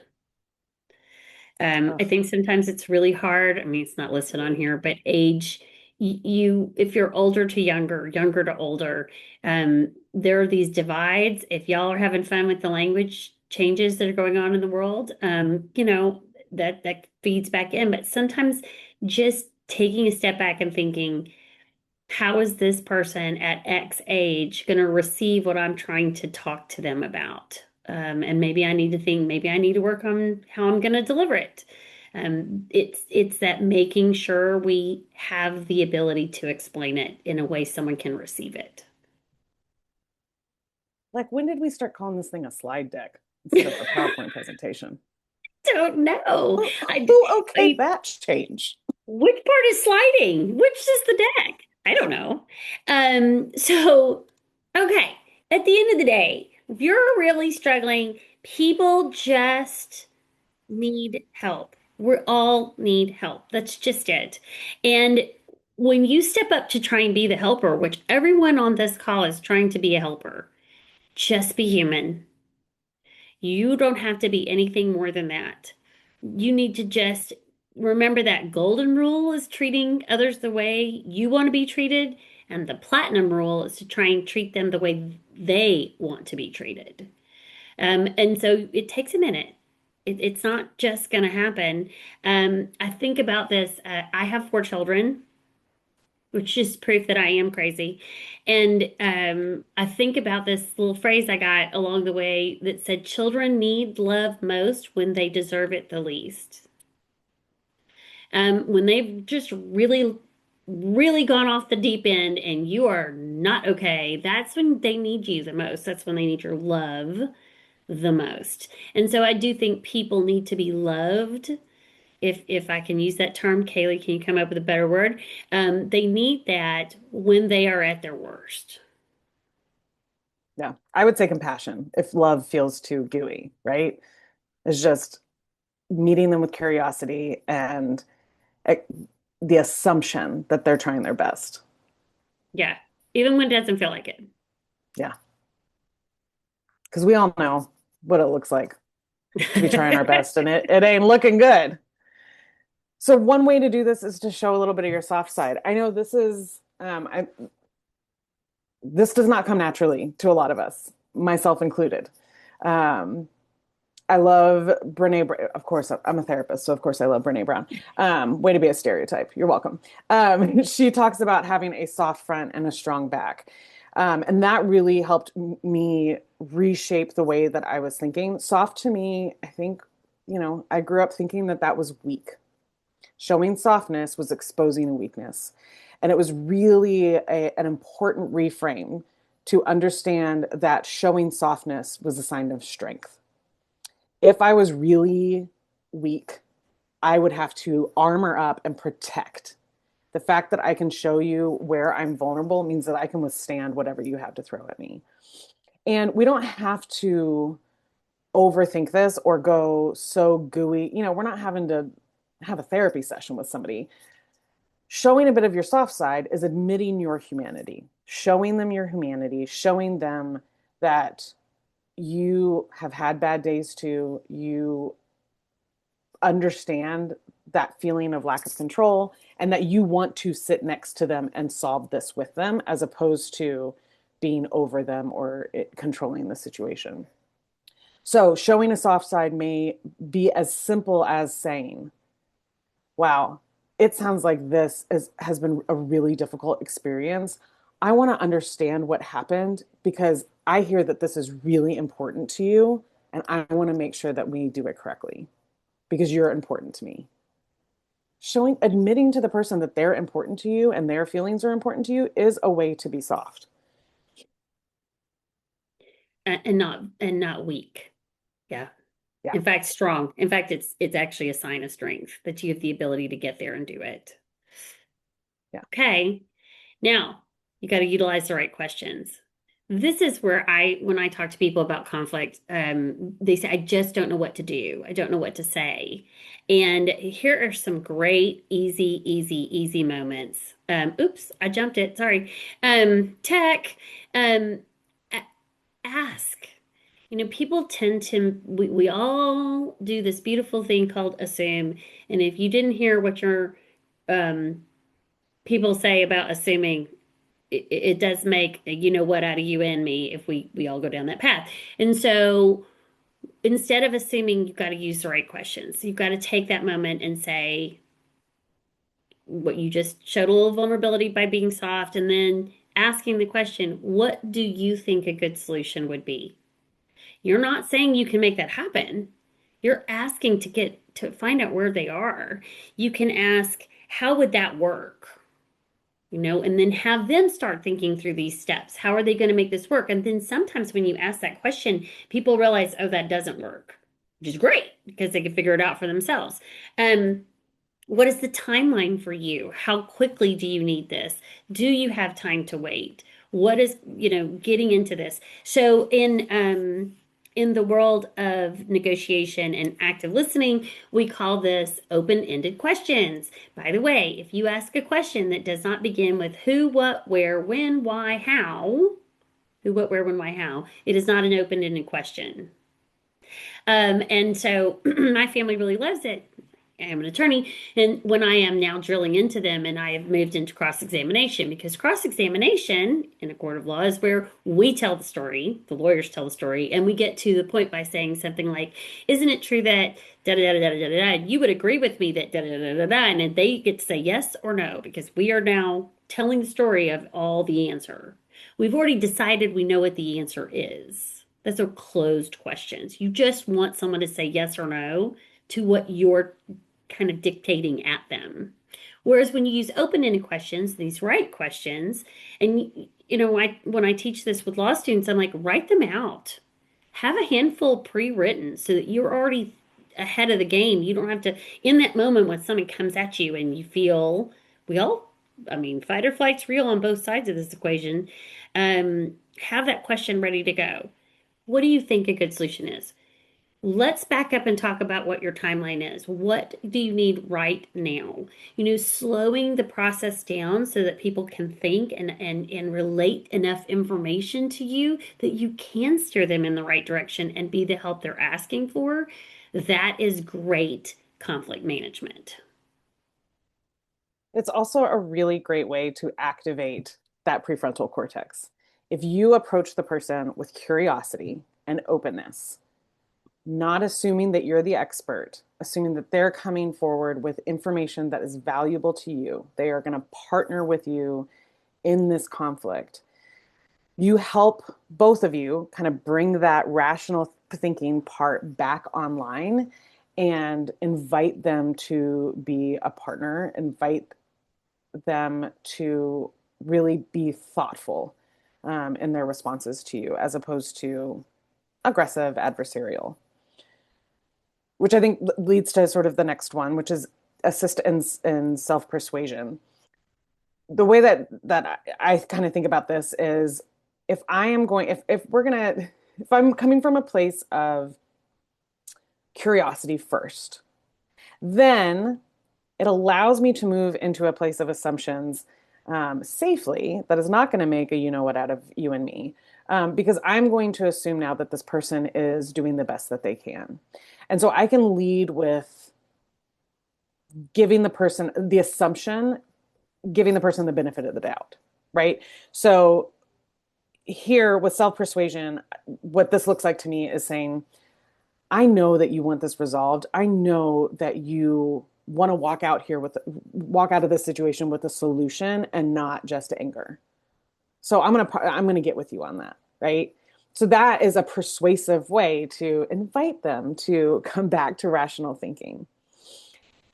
I think sometimes it's really hard. I mean, it's not listed on here, but age, if you're older to younger, younger to older, there are these divides. If y'all are having fun with the language changes that are going on in the world, that feeds back in. But sometimes just taking a step back and thinking, how is this person at X age going to receive what I'm trying to talk to them about? And maybe I need to think, maybe I need to work on how I'm going to deliver it. It's that making sure we have the ability to explain it in a way someone can receive it. Like, when did we start calling this thing a slide deck instead of a PowerPoint presentation? Don't know. Who okayed that change? Which part is sliding? Which is the deck? I don't know. So, okay. At the end of the day, if you're really struggling, people just need help. We all need help. That's just it. And when you step up to try and be the helper, which everyone on this call is trying to be a helper, just be human. You don't have to be anything more than that. You need to just remember that golden rule is treating others the way you want to be treated, and the platinum rule is to try and treat them the way they want to be treated. And so it takes a minute. It's not just going to happen. I think about this. I have 4 children, which is proof that I am crazy. And I think about this little phrase I got along the way that said, children need love most when they deserve it the least. When they've just really, really gone off the deep end and you are not okay, that's when they need you the most. That's when they need your love the most. And so I do think people need to be loved. If I can use that term, Kaylee, can you come up with a better word? They need that when they are at their worst. Yeah, I would say compassion if love feels too gooey, right? It's just meeting them with curiosity and uh, the assumption that they're trying their best. Yeah, even when it doesn't feel like it. Yeah. Because we all know what it looks like to be trying our best and it ain't looking good. So one way to do this is to show a little bit of your soft side. I know this is this does not come naturally to a lot of us, myself included. Um, I love Brene. Of course, I'm a therapist, so of course I love Brene Brown. Way to be a stereotype. You're welcome. She talks about having a soft front and a strong back. And that really helped me reshape the way that I was thinking. Soft to me, I think, I grew up thinking that that was weak. Showing softness was exposing a weakness. And it was really an important reframe to understand that showing softness was a sign of strength. If I was really weak, I would have to armor up and protect. The fact that I can show you where I'm vulnerable means that I can withstand whatever you have to throw at me. And we don't have to overthink this or go so gooey. We're not having to have a therapy session with somebody. Showing a bit of your soft side is admitting your humanity, showing them your humanity, showing them that you have had bad days too. You understand that feeling of lack of control and that you want to sit next to them and solve this with them as opposed to being over them or controlling the situation. So showing a soft side may be as simple as saying, wow, it sounds like this has been a really difficult experience. I want to understand what happened because I hear that this is really important to you, and I want to make sure that we do it correctly because you're important to me. Admitting to the person that they're important to you and their feelings are important to you is a way to be soft. And not weak. Yeah. Yeah. In fact, strong. In fact, it's actually a sign of strength that you have the ability to get there and do it. Yeah. Okay. Now, you got to utilize the right questions. This is where when I talk to people about conflict, they say, I just don't know what to do. I don't know what to say. And here are some great, easy moments. Oops, I jumped it. Sorry. Tech, ask. People tend to, we all do this beautiful thing called assume. And if you didn't hear what your people say about assuming, it does make you know what out of you and me if we all go down that path. And so instead of assuming, you've got to use the right questions. You've got to take that moment and say what you just showed a little vulnerability by being soft, and then asking the question, what do you think a good solution would be? You're not saying you can make that happen. You're asking to find out where they are. You can ask, how would that work? And then have them start thinking through these steps. How are they going to make this work? And then sometimes when you ask that question, people realize, oh, that doesn't work, which is great because they can figure it out for themselves. What is the timeline for you? How quickly do you need this? Do you have time to wait? What is, getting into this? So in the world of negotiation and active listening, we call this open-ended questions. By the way, if you ask a question that does not begin with who, what, where, when, why, how, who, what, where, when, why, how, it is not an open-ended question. And so my family really loves it. I am an attorney, and when I am now drilling into them, and I have moved into cross-examination, because cross-examination in a court of law is where we tell the story, the lawyers tell the story, and we get to the point by saying something like, isn't it true that da da da da da da da, you would agree with me that da da da da da, and then they get to say yes or no, because we are now telling the story of all the answer. We've already decided we know what the answer is. Those are closed questions. You just want someone to say yes or no to what you're kind of dictating at them. Whereas when you use open-ended questions, these right questions, and when I teach this with law students, I'm like, write them out. Have a handful pre-written so that you're already ahead of the game. You don't have to, in that moment when something comes at you and you feel, fight or flight's real on both sides of this equation. Have that question ready to go. What do you think a good solution is? Let's back up and talk about what your timeline is. What do you need right now? Slowing the process down so that people can think and relate enough information to you that you can steer them in the right direction and be the help they're asking for. That is great conflict management. It's also a really great way to activate that prefrontal cortex. If you approach the person with curiosity and openness, not assuming that you're the expert, assuming that they're coming forward with information that is valuable to you. They are going to partner with you in this conflict. You help both of you kind of bring that rational thinking part back online and invite them to be a partner, invite them to really be thoughtful in their responses to you, as opposed to aggressive, adversarial. Which I think leads to sort of the next one, which is assist in self-persuasion. The way that I kind of think about this is if I'm coming from a place of curiosity first, then it allows me to move into a place of assumptions safely that is not going to make a you know what out of you and me. Because I'm going to assume now that this person is doing the best that they can. And so I can lead with giving the person the assumption, giving the person the benefit of the doubt, right? So here with self-persuasion, what this looks like to me is saying, I know that you want this resolved. I know that you want to walk out of this situation with a solution and not just anger. So I'm going to get with you on that, right? So that is a persuasive way to invite them to come back to rational thinking.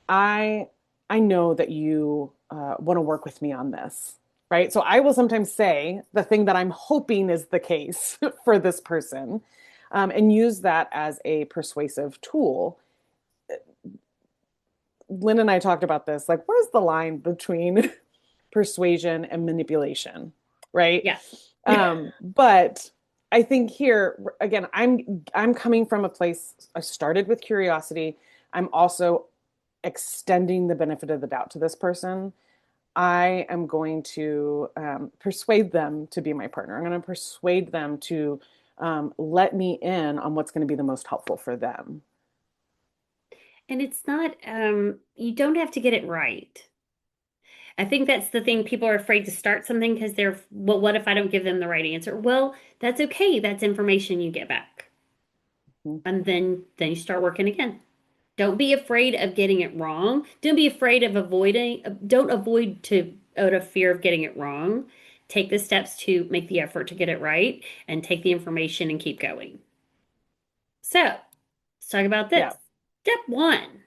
I I know that you want to work with me on this, right? So I will sometimes say the thing that I'm hoping is the case for this person, and use that as a persuasive tool. Lynn and I talked about this. Like, where's the line between persuasion and manipulation, right? Yeah. But I think here again, I'm coming from a place. I started with curiosity. I'm also extending the benefit of the doubt to this person. I am going to persuade them to be my partner. I'm going to persuade them to let me in on what's going to be the most helpful for them. And it's not, you don't have to get it right. I think that's the thing. People are afraid to start something because they're, well, what if I don't give them the right answer? Well, that's okay. That's information you get back. Mhm. And then you start working again. Don't be afraid of getting it wrong. Don't be afraid of avoiding, don't avoid to out of fear of getting it wrong. Take the steps to make the effort to get it right and take the information and keep going. So, let's talk about Yeah. this. Step one.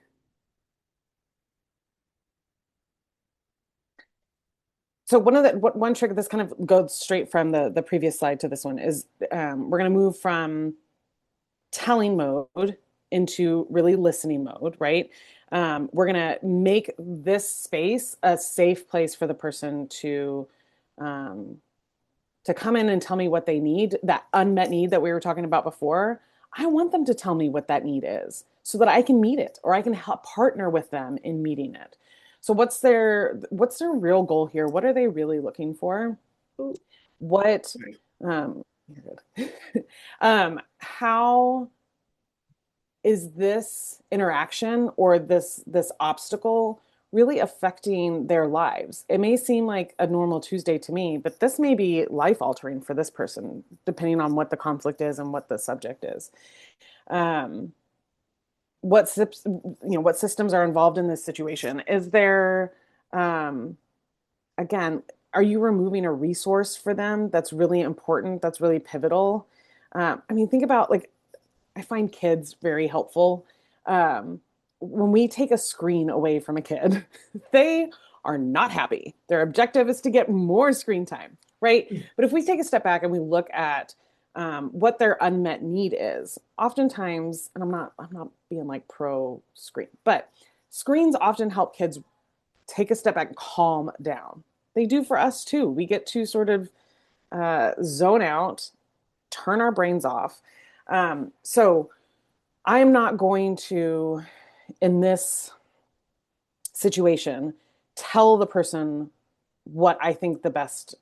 So one trick, this kind of goes straight from the previous slide to this one, is we're going to move from telling mode into really listening mode, right? We're going to make this space a safe place for the person um, to come in and tell me what they need, that unmet need that we were talking about before. I want them to tell me what that need is so that I can meet it or I can help partner with them in meeting it. So what's their real goal here? What are they really looking for? What you're good. How is this interaction or this obstacle really affecting their lives? It may seem like a normal Tuesday to me, but this may be life altering for this person, depending on what the conflict is and what the subject is. Um, what systems are involved in this situation? Is there, um, again, are you removing a resource for them that's really important, that's really pivotal? I mean, think about like I find kids very helpful. Um, when we take a screen away from a kid, they are not happy. Their objective is to get more screen time, right? But if we take a step back and we look at what their unmet need is, oftentimes, and I'm not being like pro screen, but screens often help kids take a step back and calm down. They do for us too. We get to sort of zone out, turn our brains off. So I am not going to, in this situation, tell the person what I think the best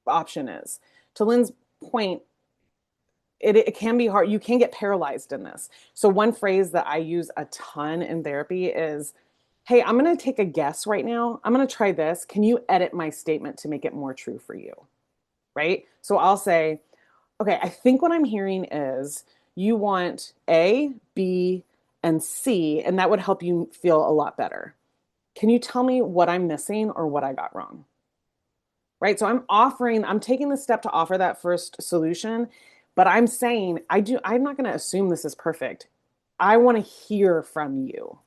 option is. To Lynn's point, it can be hard. You can get paralyzed in this. So one phrase that I use a ton in therapy is, hey, I'm going to take a guess right now. I'm going to try this. Can you edit my statement to make it more true for you? Right? So I'll say, okay, I think what I'm hearing is you want A, B, and C, and that would help you feel a lot better. Can you tell me what I'm missing or what I got wrong? Right? So I'm taking the step to offer that first solution, but I'm saying, I'm not going to assume this is perfect. I want to hear from you.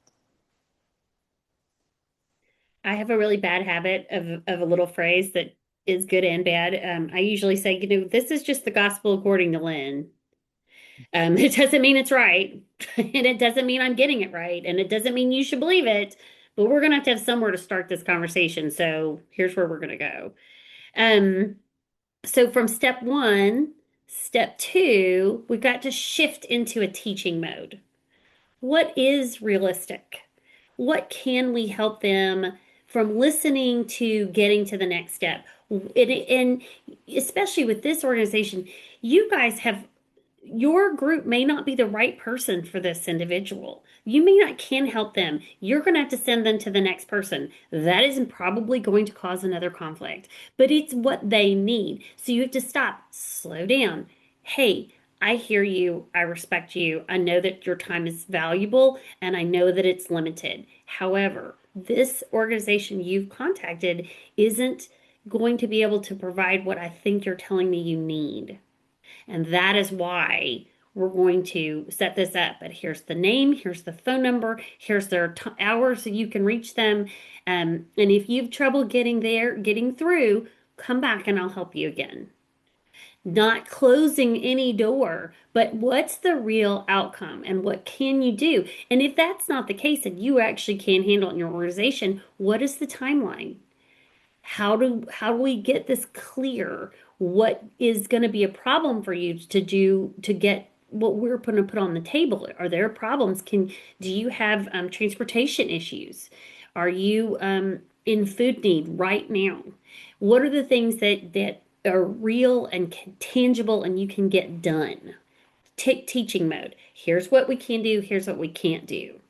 I have a really bad habit of a little phrase that is good and bad. I usually say, this is just the gospel according to Lynn. It doesn't mean it's right, and it doesn't mean I'm getting it right, and it doesn't mean you should believe it, but we're gonna have to have somewhere to start this conversation. So here's where we're gonna go. Um, so from step one, step two, we've got to shift into a teaching mode. What is realistic? What can we help them from listening to getting to the next step? And especially with this organization, you guys have your group may not be the right person for this individual. You may not can help them. You're going to have to send them to the next person. That is probably going to cause another conflict, but it's what they need. So you have to stop, slow down. Hey, I hear you. I respect you. I know that your time is valuable and I know that it's limited. However, this organization you've contacted isn't going to be able to provide what I think you're telling me you need. And that is why we're going to set this up. But here's the name, here's the phone number, here's their hours so you can reach them. And if you have trouble getting through, come back and I'll help you again. Not closing any door, but what's the real outcome and what can you do? And if that's not the case and you actually can handle it in your organization, what is the timeline? How do we get this clear? What is going to be a problem for you to do to get what we're going to put on the table? Are there problems? Do you have transportation issues? Are you in food need right now? What are the things that are real and tangible and you can get done? Take teaching mode. Here's what we can do, here's what we can't do.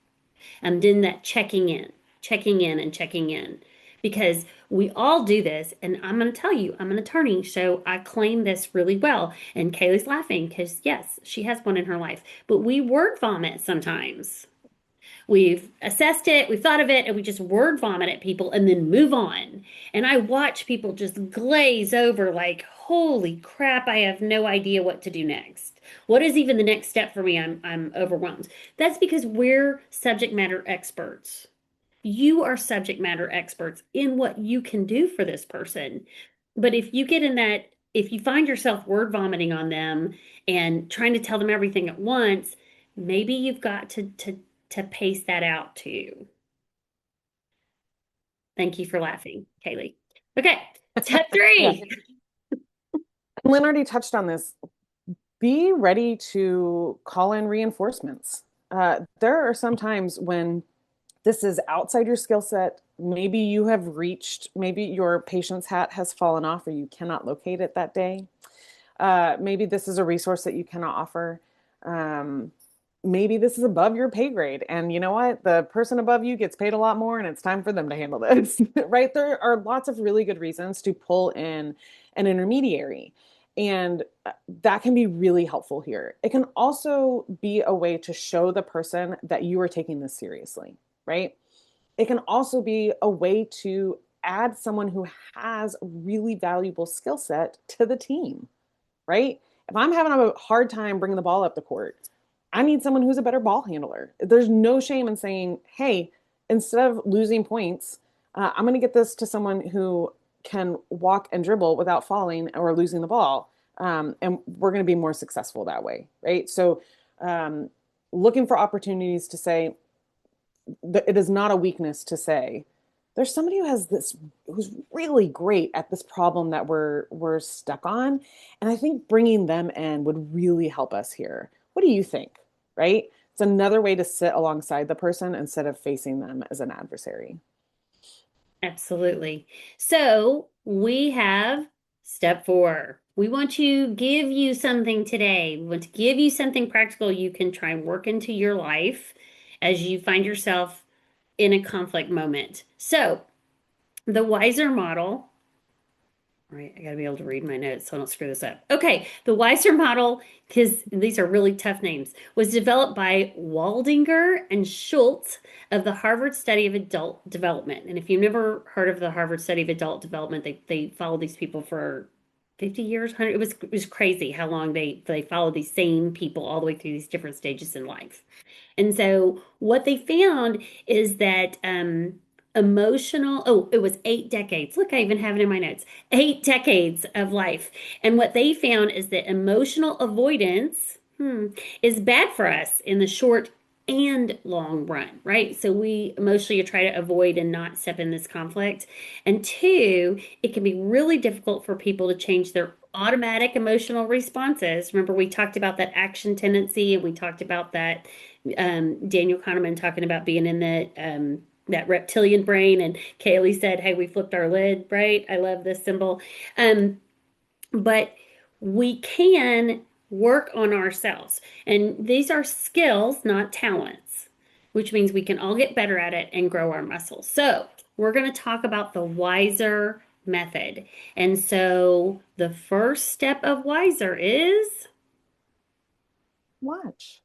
And then that checking in and checking in. Because we all do this, and I'm going to tell you, I'm an attorney, so I claim this really well. And Kaylee's laughing because, yes, she has one in her life. But we word vomit sometimes. We've assessed it, we've thought of it, and we just word vomit at people and then move on. And I watch people just glaze over like, holy crap, I have no idea what to do next. What is even the next step for me? I'm overwhelmed. That's because we're subject matter experts. You are subject matter experts in what you can do for this person. But if you get in that, if you find yourself word vomiting on them and trying to tell them everything at once, maybe you've got to pace that out too. Thank you for laughing, Kaylee. Okay, step three. Lynn already touched on this. Be ready to call in reinforcements. There are some times when this is outside your skill set. Maybe you have maybe your patient's hat has fallen off or you cannot locate it that day. Maybe this is a resource that you cannot offer. Maybe this is above your pay grade. And you know what? The person above you gets paid a lot more and it's time for them to handle this, right? There are lots of really good reasons to pull in an intermediary. And that can be really helpful here. It can also be a way to show the person that you are taking this seriously, right? It can also be a way to add someone who has a really valuable skill set to the team, right? If I'm having a hard time bringing the ball up the court, I need someone who's a better ball handler. There's no shame in saying, hey, instead of losing points, I'm going to get this to someone who can walk and dribble without falling or losing the ball. And we're going to be more successful that way, right? So looking for opportunities to say, it is not a weakness to say, there's somebody who's really great at this problem that we're stuck on. And I think bringing them in would really help us here. What do you think, right? It's another way to sit alongside the person instead of facing them as an adversary. Absolutely. So we have step 4. We want to give you something today. We want to give you something practical you can try and work into your life as you find yourself in a conflict moment. So the WISER model. All right, I got to be able to read my notes so I don't screw this up. Okay, the WISER model, because these are really tough names, was developed by Waldinger and Schultz of the Harvard Study of Adult Development. And if you've never heard of the Harvard Study of Adult Development, they followed these people for 50 years, 100. It was crazy how long they followed these same people all the way through these different stages in life. And so what they found is that it was 8 decades. Look, I even have it in my notes. 8 decades of life. And what they found is that emotional avoidance is bad for us in the short and long run, right? So we emotionally try to avoid and not step in this conflict. And 2, it can be really difficult for people to change their automatic emotional responses. Remember, we talked about that action tendency, and we talked about that Daniel Kahneman talking about being in that reptilian brain, and Kaylee said, hey, we flipped our lid, right? I love this symbol. But we can work on ourselves. And these are skills, not talents, which means we can all get better at it and grow our muscles. So we're going to talk about the WISER method. And so the first step of WISER is Watch.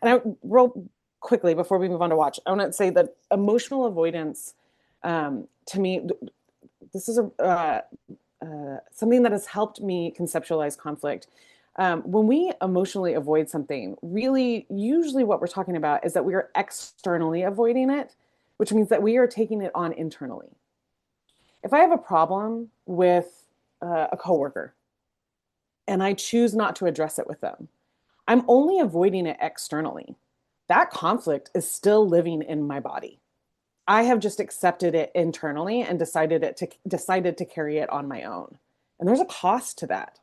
And real quickly, before we move on to watch, I want to say that emotional avoidance, to me, this is something that has helped me conceptualize conflict. When we emotionally avoid something, really, usually what we're talking about is that we are externally avoiding it, which means that we are taking it on internally. If I have a problem with a coworker and I choose not to address it with them, I'm only avoiding it externally. That conflict is still living in my body. I have just accepted it internally and decided to carry it on my own. And there's a cost to that.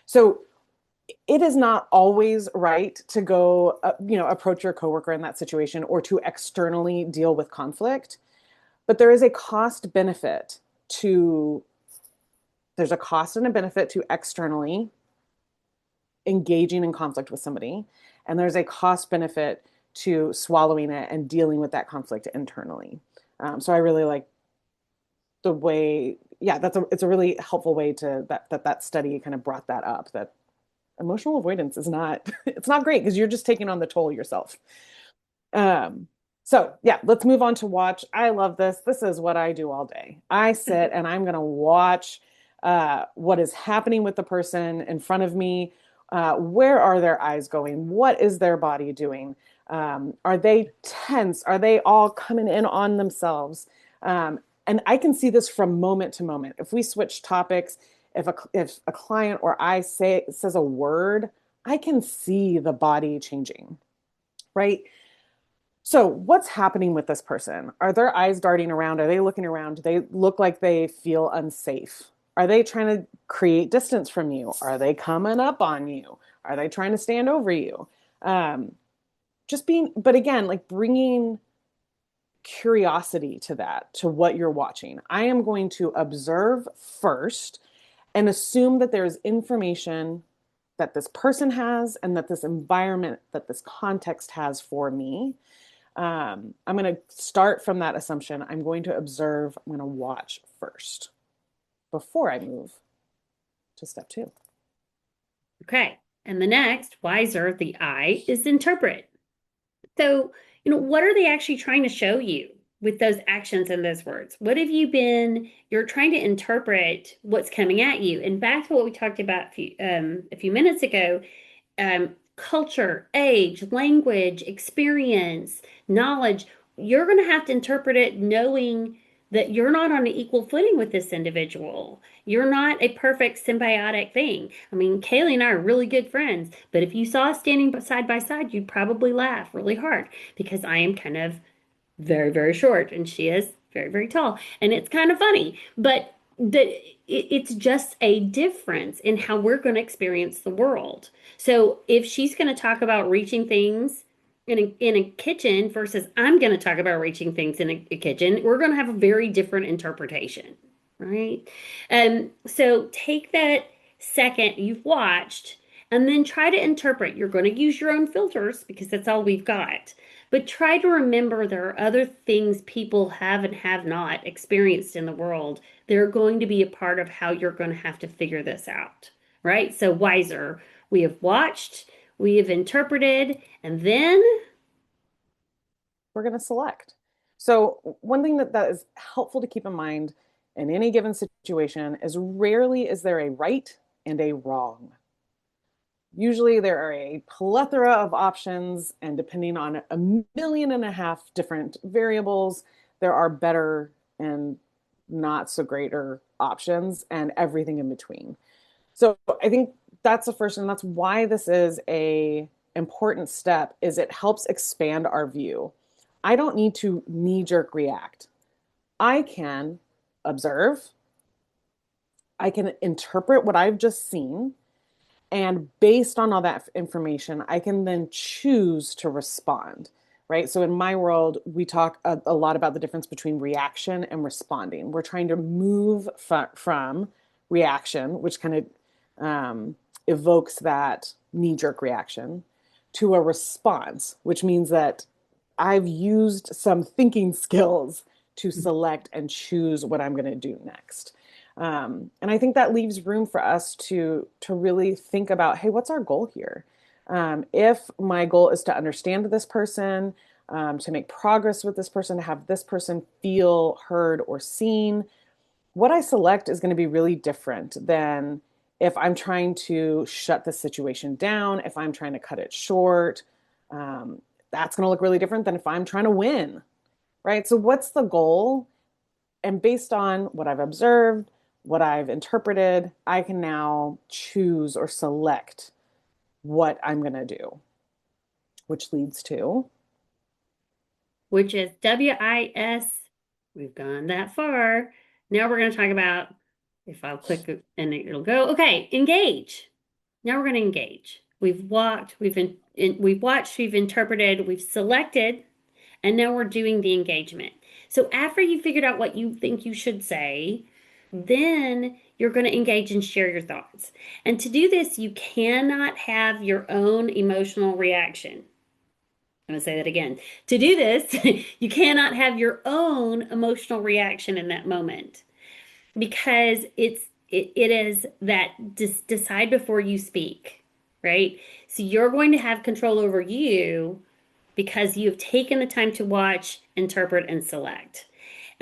So it is not always right to go, approach your coworker in that situation or to externally deal with conflict. But there is a cost benefit to, there's a cost and a benefit to externally engaging in conflict with somebody. And there's a cost benefit to swallowing it and dealing with that conflict internally. So I really like the way, yeah, it's a really helpful way to that study kind of brought that up, that emotional avoidance is not, it's not great because you're just taking on the toll yourself. So yeah, let's move on to watch. I love this. This is what I do all day. I sit and I'm going to watch what is happening with the person in front of me. Where are their eyes going? What is their body doing? Are they tense? Are they all coming in on themselves? And I can see this from moment to moment. If we switch topics, if a client or I says a word, I can see the body changing, right? So what's happening with this person? Are their eyes darting around? Are they looking around? Do they look like they feel unsafe? Are they trying to create distance from you? Are they coming up on you? Are they trying to stand over you? But again, like bringing curiosity to that, to what you're watching. I am going to observe first and assume that there's information that this person has and that this environment, that this context has for me. I'm going to start from that assumption. I'm going to observe, I'm going to watch first before I move to step 2. Okay. And the next, wiser, the I, is interpret. So, what are they actually trying to show you with those actions and those words? What have you're trying to interpret what's coming at you. And back to what we talked about a few minutes ago, culture, age, language, experience, knowledge, you're going to have to interpret it knowing that you're not on an equal footing with this individual. You're not a perfect symbiotic thing. I mean, Kaylee and I are really good friends, but if you saw us standing side by side, you'd probably laugh really hard because I am kind of very, very short and she is very, very tall. And it's kind of funny, but it's just a difference in how we're going to experience the world. So if she's going to talk about reaching things in a kitchen versus I'm going to talk about reaching things in a kitchen, we're going to have a very different interpretation, right? So take that second you've watched and then try to interpret. You're going to use your own filters because that's all we've got. But try to remember there are other things people have and have not experienced in the world. They're going to be a part of how you're going to have to figure this out, right? So wiser, we have watched, we have interpreted, and then we're going to select. So one thing that is helpful to keep in mind in any given situation is rarely is there a right and a wrong. Usually there are a plethora of options, and depending on 1.5 million different variables, there are better and not so greater options and everything in between. So I think that's the first, and that's why this is a important step, is it helps expand our view. I don't need to knee-jerk react. I can observe, I can interpret what I've just seen, and based on all that information, I can then choose to respond, right? So in my world, we talk a lot about the difference between reaction and responding. We're trying to move from reaction, which kind of evokes that knee-jerk reaction, to a response, which means that I've used some thinking skills to select and choose what I'm going to do next. And I think that leaves room for us to really think about, hey, what's our goal here? If my goal is to understand this person, to make progress with this person, to have this person feel heard or seen, what I select is going to be really different than if I'm trying to shut the situation down, if I'm trying to cut it short. Um, that's going to look really different than if I'm trying to win, right? So, what's the goal? And based on what I've observed, what I've interpreted, I can now choose or select what I'm going to do, which leads to which is WIS. We've gone that far. Now we're going to talk about, if I'll click it and it'll go, okay, engage. Now we're going to engage. We've walked, we've watched, we've interpreted, we've selected, and now we're doing the engagement. So after you figured out what you think you should say, then you're going to engage and share your thoughts. And to do this, you cannot have your own emotional reaction. I'm going to say that again. To do this, you cannot have your own emotional reaction in that moment because it is that decide before you speak, right? So you're going to have control over you because you've taken the time to watch, interpret, and select.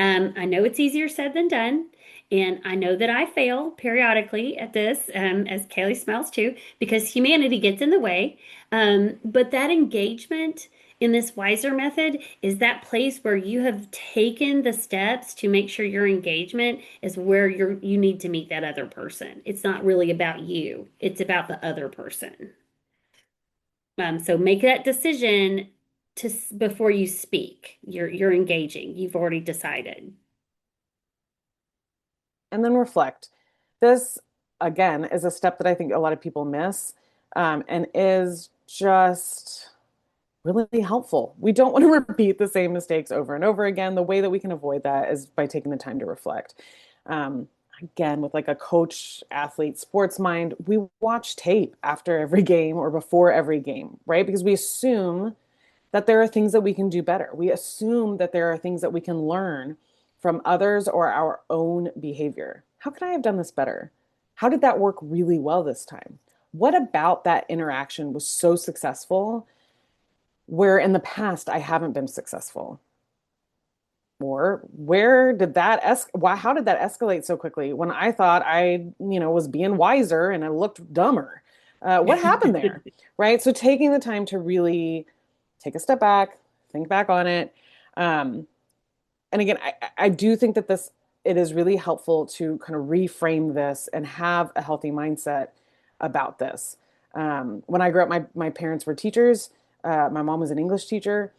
I know it's easier said than done. And I know that I fail periodically at this, as Kaylee smiles too, because humanity gets in the way. But that engagement in this wiser method is that place where you have taken the steps to make sure your engagement is where you need to meet that other person. It's not really about you, it's about the other person. So make that decision before you speak. You're engaging. You've already decided. and then reflect. This, again, is a step that I think a lot of people miss, and is just really helpful. We don't want to repeat the same mistakes over and over again. The way that we can avoid that is by taking the time to reflect. Um, Again, with like a coach, athlete, sports mind, we watch tape after every game or before every game, right? Because we assume that there are things that we can do better. We assume that there are things that we can learn from others or our own behavior. How could I have done this better? How did that work really well this time? What about that interaction was so successful where in the past I haven't been successful? Or where did why, how did that escalate so quickly when I thought was being wiser and I looked dumber? What happened there? Right? So taking the time to really take a step back, think back on it. Um, and again, I do think that it is really helpful to kind of reframe this and have a healthy mindset about this. When I grew up, my parents were teachers. My mom was an English teacher.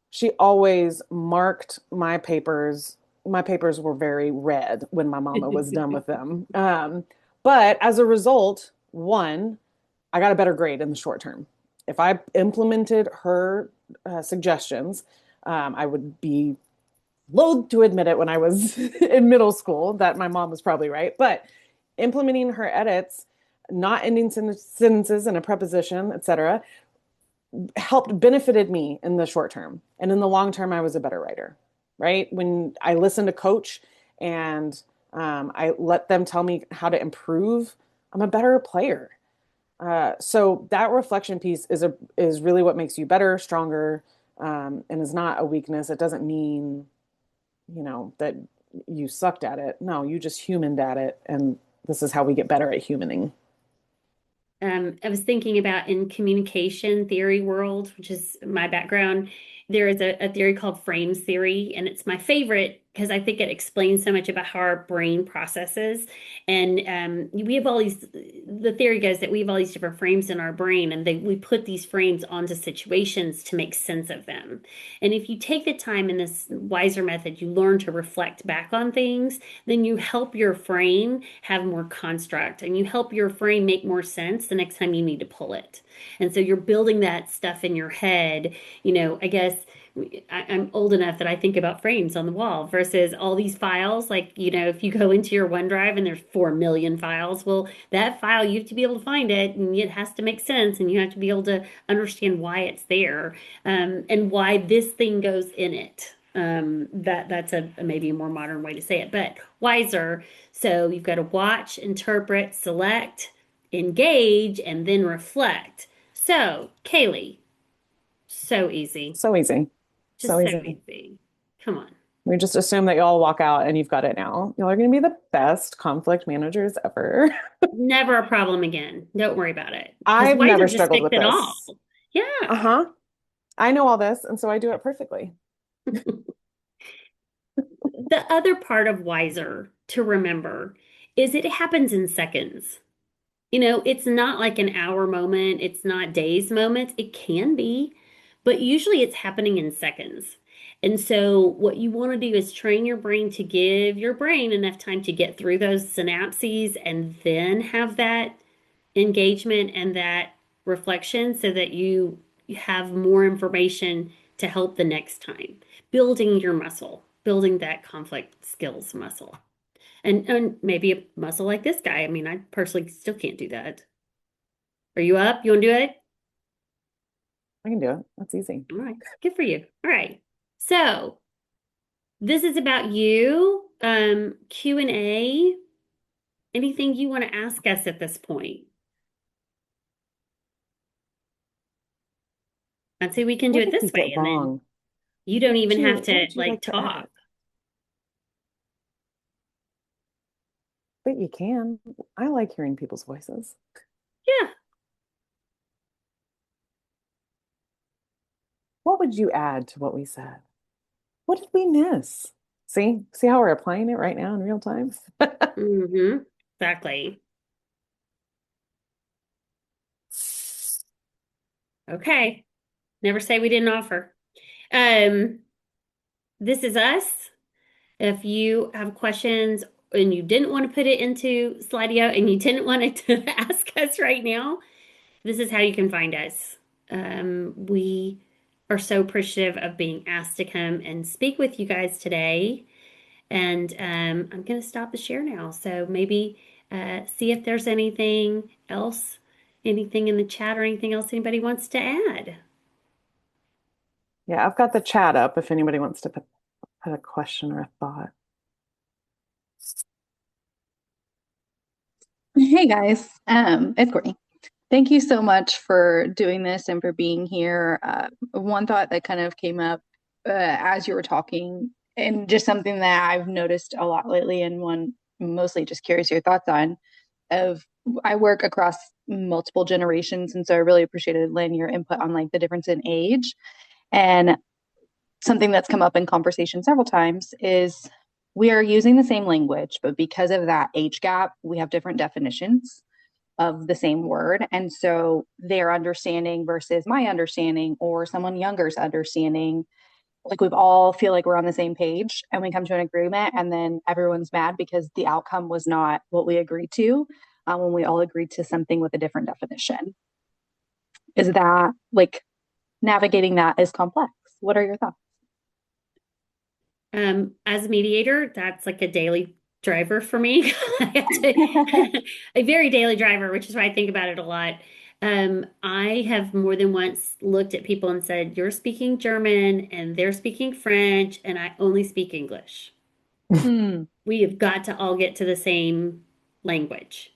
She always marked my papers. My papers were very red when my mama was done with them. But as a result, one, I got a better grade in the short term. If I implemented her suggestions, I would be loath to admit it when I was in middle school that my mom was probably right. But implementing her edits, not ending sentences in a preposition, etc., helped benefited me in the short term. And in the long term, I was a better writer, right? When I listened to coach and I let them tell me how to improve, I'm a better player. So that reflection piece is really what makes you better, stronger, and is not a weakness. It doesn't mean, that you sucked at it. No, you just humaned at it. And this is how we get better at humaning. I was thinking about in communication theory world, which is my background, there is a theory called frames theory, and it's my favorite because I think it explains so much about how our brain processes. And we have all these, the theory goes that we have all these different frames in our brain, and we put these frames onto situations to make sense of them. And if you take the time in this wiser method, you learn to reflect back on things, then you help your frame have more construct and you help your frame make more sense the next time you need to pull it. And so you're building that stuff in your head. I guess I'm old enough that I think about frames on the wall versus all these files. Like, if you go into your OneDrive and there's 4 million files, well, that file, you have to be able to find it and it has to make sense and you have to be able to understand why it's there, and why this thing goes in it. That's a maybe a more modern way to say it, but wiser. So you've got to watch, interpret, select, engage, and then reflect. So, Kaylee, so easy. So easy. Just So so easy. easy. Come on. We just assume that y'all walk out and you've got it now. Y'all are going to be the best conflict managers ever. Never a problem again. Don't worry about it. Because I've why never don't just struggled fix with it all? this. Yeah. Uh-huh. I know all this, and so I do it perfectly. The other part of Wiser to remember is it happens in seconds. It's not like an hour moment, it's not days moments. It can be, but usually it's happening in seconds. And so, what you want to do is train your brain to give your brain enough time to get through those synapses and then have that engagement and that reflection so that you have more information to help the next time. Building your muscle, building that conflict skills muscle. And maybe a muscle like this guy. I mean, I personally still can't do that. Are you up? You want to do it? I can do it. That's easy. All right. Good for you. All right. So this is about you. Q&A. Anything you want to ask us at this point? I'd say we can do What it did we this way, get and then wrong? you don't even have What to would you like to talk. edit? But you can. I like hearing people's voices. Yeah. What would you add to what we said? What did we miss? See how we're applying it right now in real time? Mm-hmm. Exactly. Okay. Never say we didn't offer. Um, this is us. If you have questions and you didn't want to put it into Slido and you didn't want to ask us right now, this is how you can find us. We are so appreciative of being asked to come and speak with you guys today. And I'm going to stop the share now. So maybe see if there's anything else, anything in the chat or anything else anybody wants to add. Yeah, I've got the chat up if anybody wants to put a question or a thought. Hey guys, it's Courtney. Thank you so much for doing this and for being here. One thought that kind of came up as you were talking, and just something that I've noticed a lot lately, and one mostly just curious your thoughts on, of I work across multiple generations, and so I really appreciated, Lynn, your input on like the difference in age. And something that's come up in conversation several times is we are using the same language, but because of that age gap, we have different definitions of the same word. And so their understanding versus my understanding or someone younger's understanding, like we all feel like we're on the same page and we come to an agreement and then everyone's mad because the outcome was not what we agreed to when we all agreed to something with a different definition. Is that like navigating that is complex? What are your thoughts? As a mediator, that's like a daily driver for me. A very daily driver, which is why I think about it a lot. I have more than once looked at people and said, "You're speaking German and they're speaking French, and I only speak English." We have got to all get to the same language.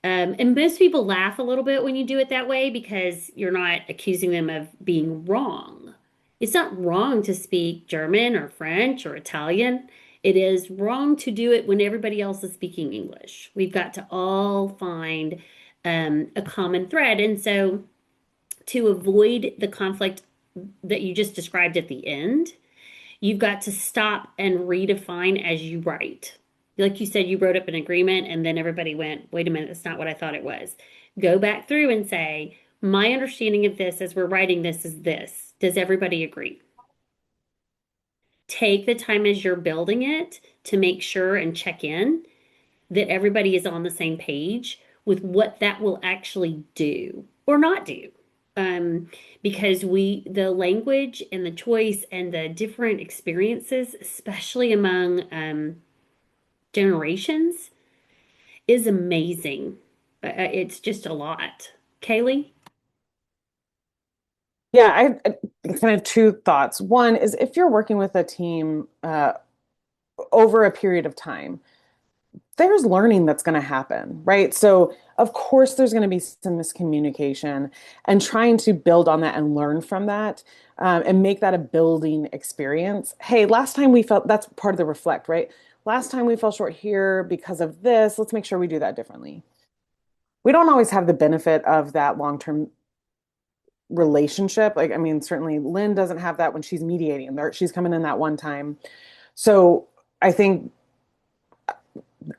And most people laugh a little bit when you do it that way because you're not accusing them of being wrong. It's not wrong to speak German or French or Italian. It is wrong to do it when everybody else is speaking English. We've got to all find a common thread. And so, to avoid the conflict that you just described at the end, you've got to stop and redefine as you write. Like you said, you wrote up an agreement and then everybody went, wait a minute, that's not what I thought it was. Go back through and say, my understanding of this as we're writing this is this. Does everybody agree? Take the time as you're building it to make sure and check in that everybody is on the same page with what that will actually do or not do. Because the language and the choice and the different experiences, especially among generations, is amazing. It's just a lot. Kaylee? Yeah, I kind of two thoughts. One is if you're working with a team over a period of time, there's learning that's going to happen, right? So, of course, there's going to be some miscommunication, and trying to build on that and learn from that, and make that a building experience. Hey, last time we felt that's part of the reflect, right? Last time we fell short here because of this. Let's make sure we do that differently. We don't always have the benefit of that long-term relationship. Like, I mean, certainly Lynn doesn't have that when she's mediating. There, she's coming in that one time. So I think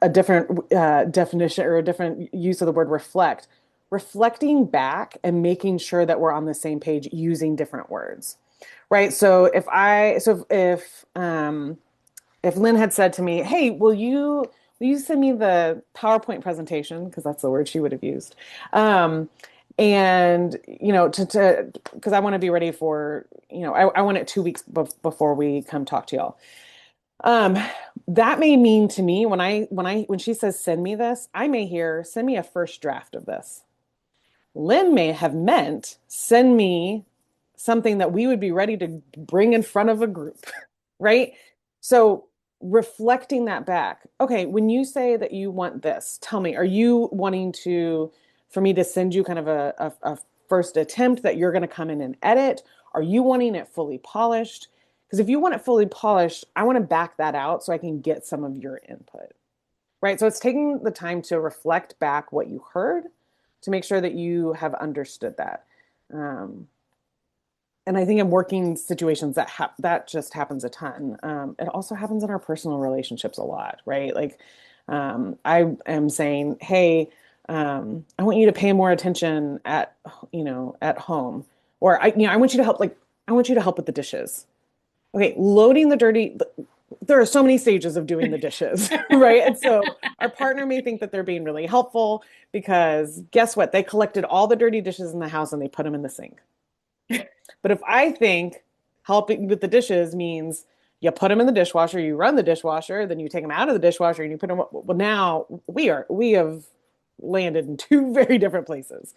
a different definition or a different use of the word reflect, reflecting back and making sure that we're on the same page using different words, right? So if Lynn had said to me, "Hey, will you send me the PowerPoint presentation?" Because that's the word she would have used. And to because I want to be ready for, I want it 2 weeks before we come talk to y'all. Um, that may mean to me when she says send me this, I may hear send me a first draft of this. Lynn may have meant send me something that we would be ready to bring in front of a group, right? So reflecting that back. Okay, when you say that you want this, tell me, are you wanting for me to send you kind of a first attempt that you're going to come in and edit? Are you wanting it fully polished? Because if you want it fully polished, I want to back that out so I can get some of your input, right? So it's taking the time to reflect back what you heard to make sure that you have understood that. And I think in working situations that just happens a ton. It also happens in our personal relationships a lot, right? Like, I am saying, hey, I want you to pay more attention at home, or I want you to help. Like, I want you to help with the dishes. Okay, loading the dirty. There are so many stages of doing the dishes, right? And so our partner may think that they're being really helpful because guess what? They collected all the dirty dishes in the house and they put them in the sink. But if I think helping with the dishes means you put them in the dishwasher, you run the dishwasher, then you take them out of the dishwasher and you put them, well, now we have landed in two very different places.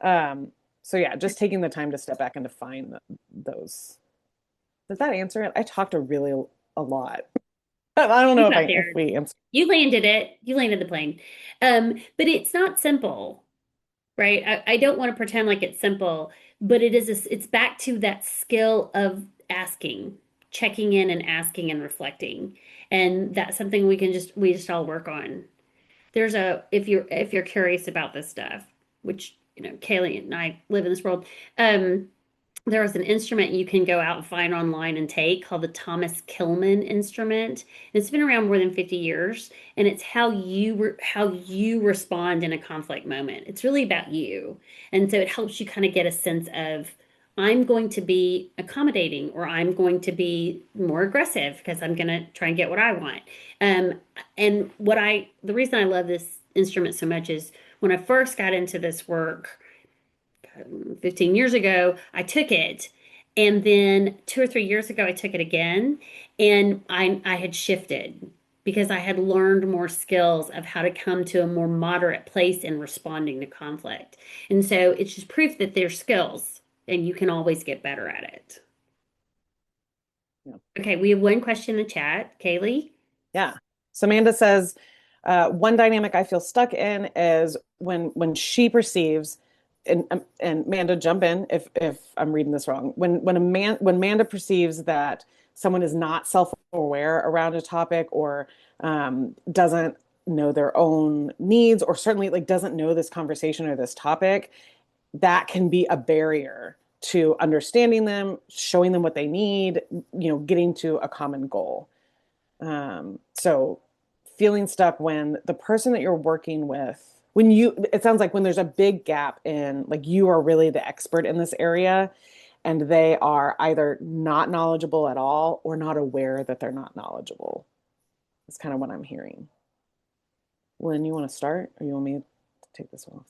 So yeah, just taking the time to step back and define those. Does that answer it? I talked a lot. I don't know You got if there. we answered. You landed it. You landed the plane. But it's not simple, right? I don't want to pretend like it's simple, but it's back to that skill of asking, checking in and asking and reflecting. And that's something we just all work on. If you're curious about this stuff, which, Kaylee and I live in this world, there is an instrument you can go out and find online and take called the Thomas Kilmann instrument. It's been around more than 50 years, and it's how you respond in a conflict moment. It's really about you. And so it helps you kind of get a sense of, I'm going to be accommodating, or I'm going to be more aggressive because I'm going to try and get what I want. Um, and the reason I love this instrument so much is when I first got into this work, 15 years ago, I took it. And then 2 or 3 years ago, I took it again. And I had shifted because I had learned more skills of how to come to a more moderate place in responding to conflict. And so it's just proof that there's skills and you can always get better at it. Yeah. Okay, we have one question in the chat. Kaylee? Yeah. So Amanda says, one dynamic I feel stuck in is when she perceives, and Amanda, jump in if I'm reading this wrong. When Amanda perceives that someone is not self-aware around a topic, or doesn't know their own needs, or certainly like doesn't know this conversation or this topic, that can be a barrier to understanding them, showing them what they need, getting to a common goal. So feeling stuck when the person that you're working with, it sounds like when there's a big gap in, like, you are really the expert in this area and they are either not knowledgeable at all or not aware that they're not knowledgeable. That's kind of what I'm hearing. Lynn, you want to start, or you want me to take this one off?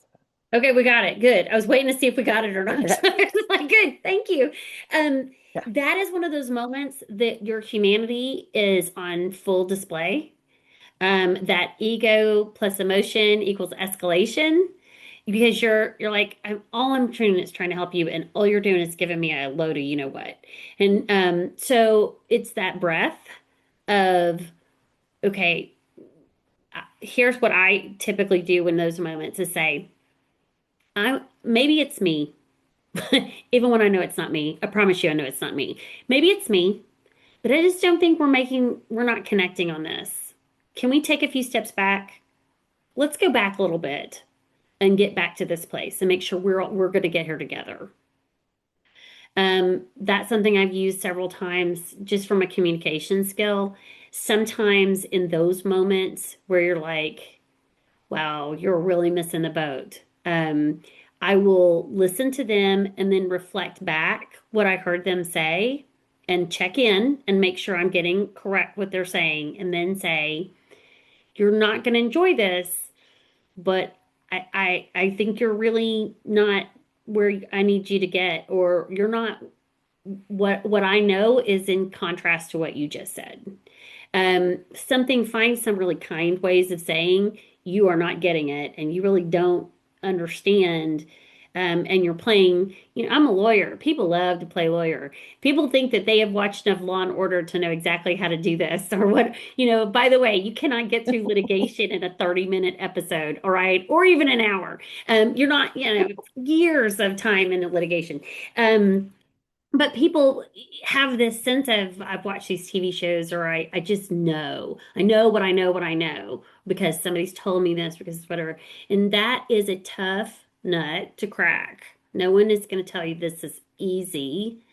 Okay, we got it. Good. I was waiting to see if we got it or not. Okay. I was like, good, thank you. Yeah. That is one of those moments that your humanity is on full display. That ego plus emotion equals escalation, because you're like, all I'm doing is trying to help you, and all you're doing is giving me a load of you know what. And so it's that breath of, okay, here's what I typically do in those moments is say, I maybe it's me. Even when I know it's not me. I promise you I know it's not me. Maybe it's me, but I just don't think we're not connecting on this. Can we take a few steps back? Let's go back a little bit and get back to this place and make sure we're going to get here together. That's something I've used several times just from a communication skill. Sometimes in those moments where you're like, wow, you're really missing the boat. I will listen to them and then reflect back what I heard them say and check in and make sure I'm getting correct what they're saying, and then say, you're not going to enjoy this, but I think you're really not where I need you to get, or you're not what I know is in contrast to what you just said. Find some really kind ways of saying you are not getting it and you really don't understand. And you're playing, I'm a lawyer. People love to play lawyer. People think that they have watched enough Law and Order to know exactly how to do this or what, by the way, you cannot get through litigation in a 30-minute episode, all right? Or even an hour. You're not, years of time in the litigation. But people have this sense of, I've watched these TV shows, or I just know. I know what I know, what I know, because somebody's told me this, because it's whatever. And that is a tough nut to crack. No one is going to tell you this is easy.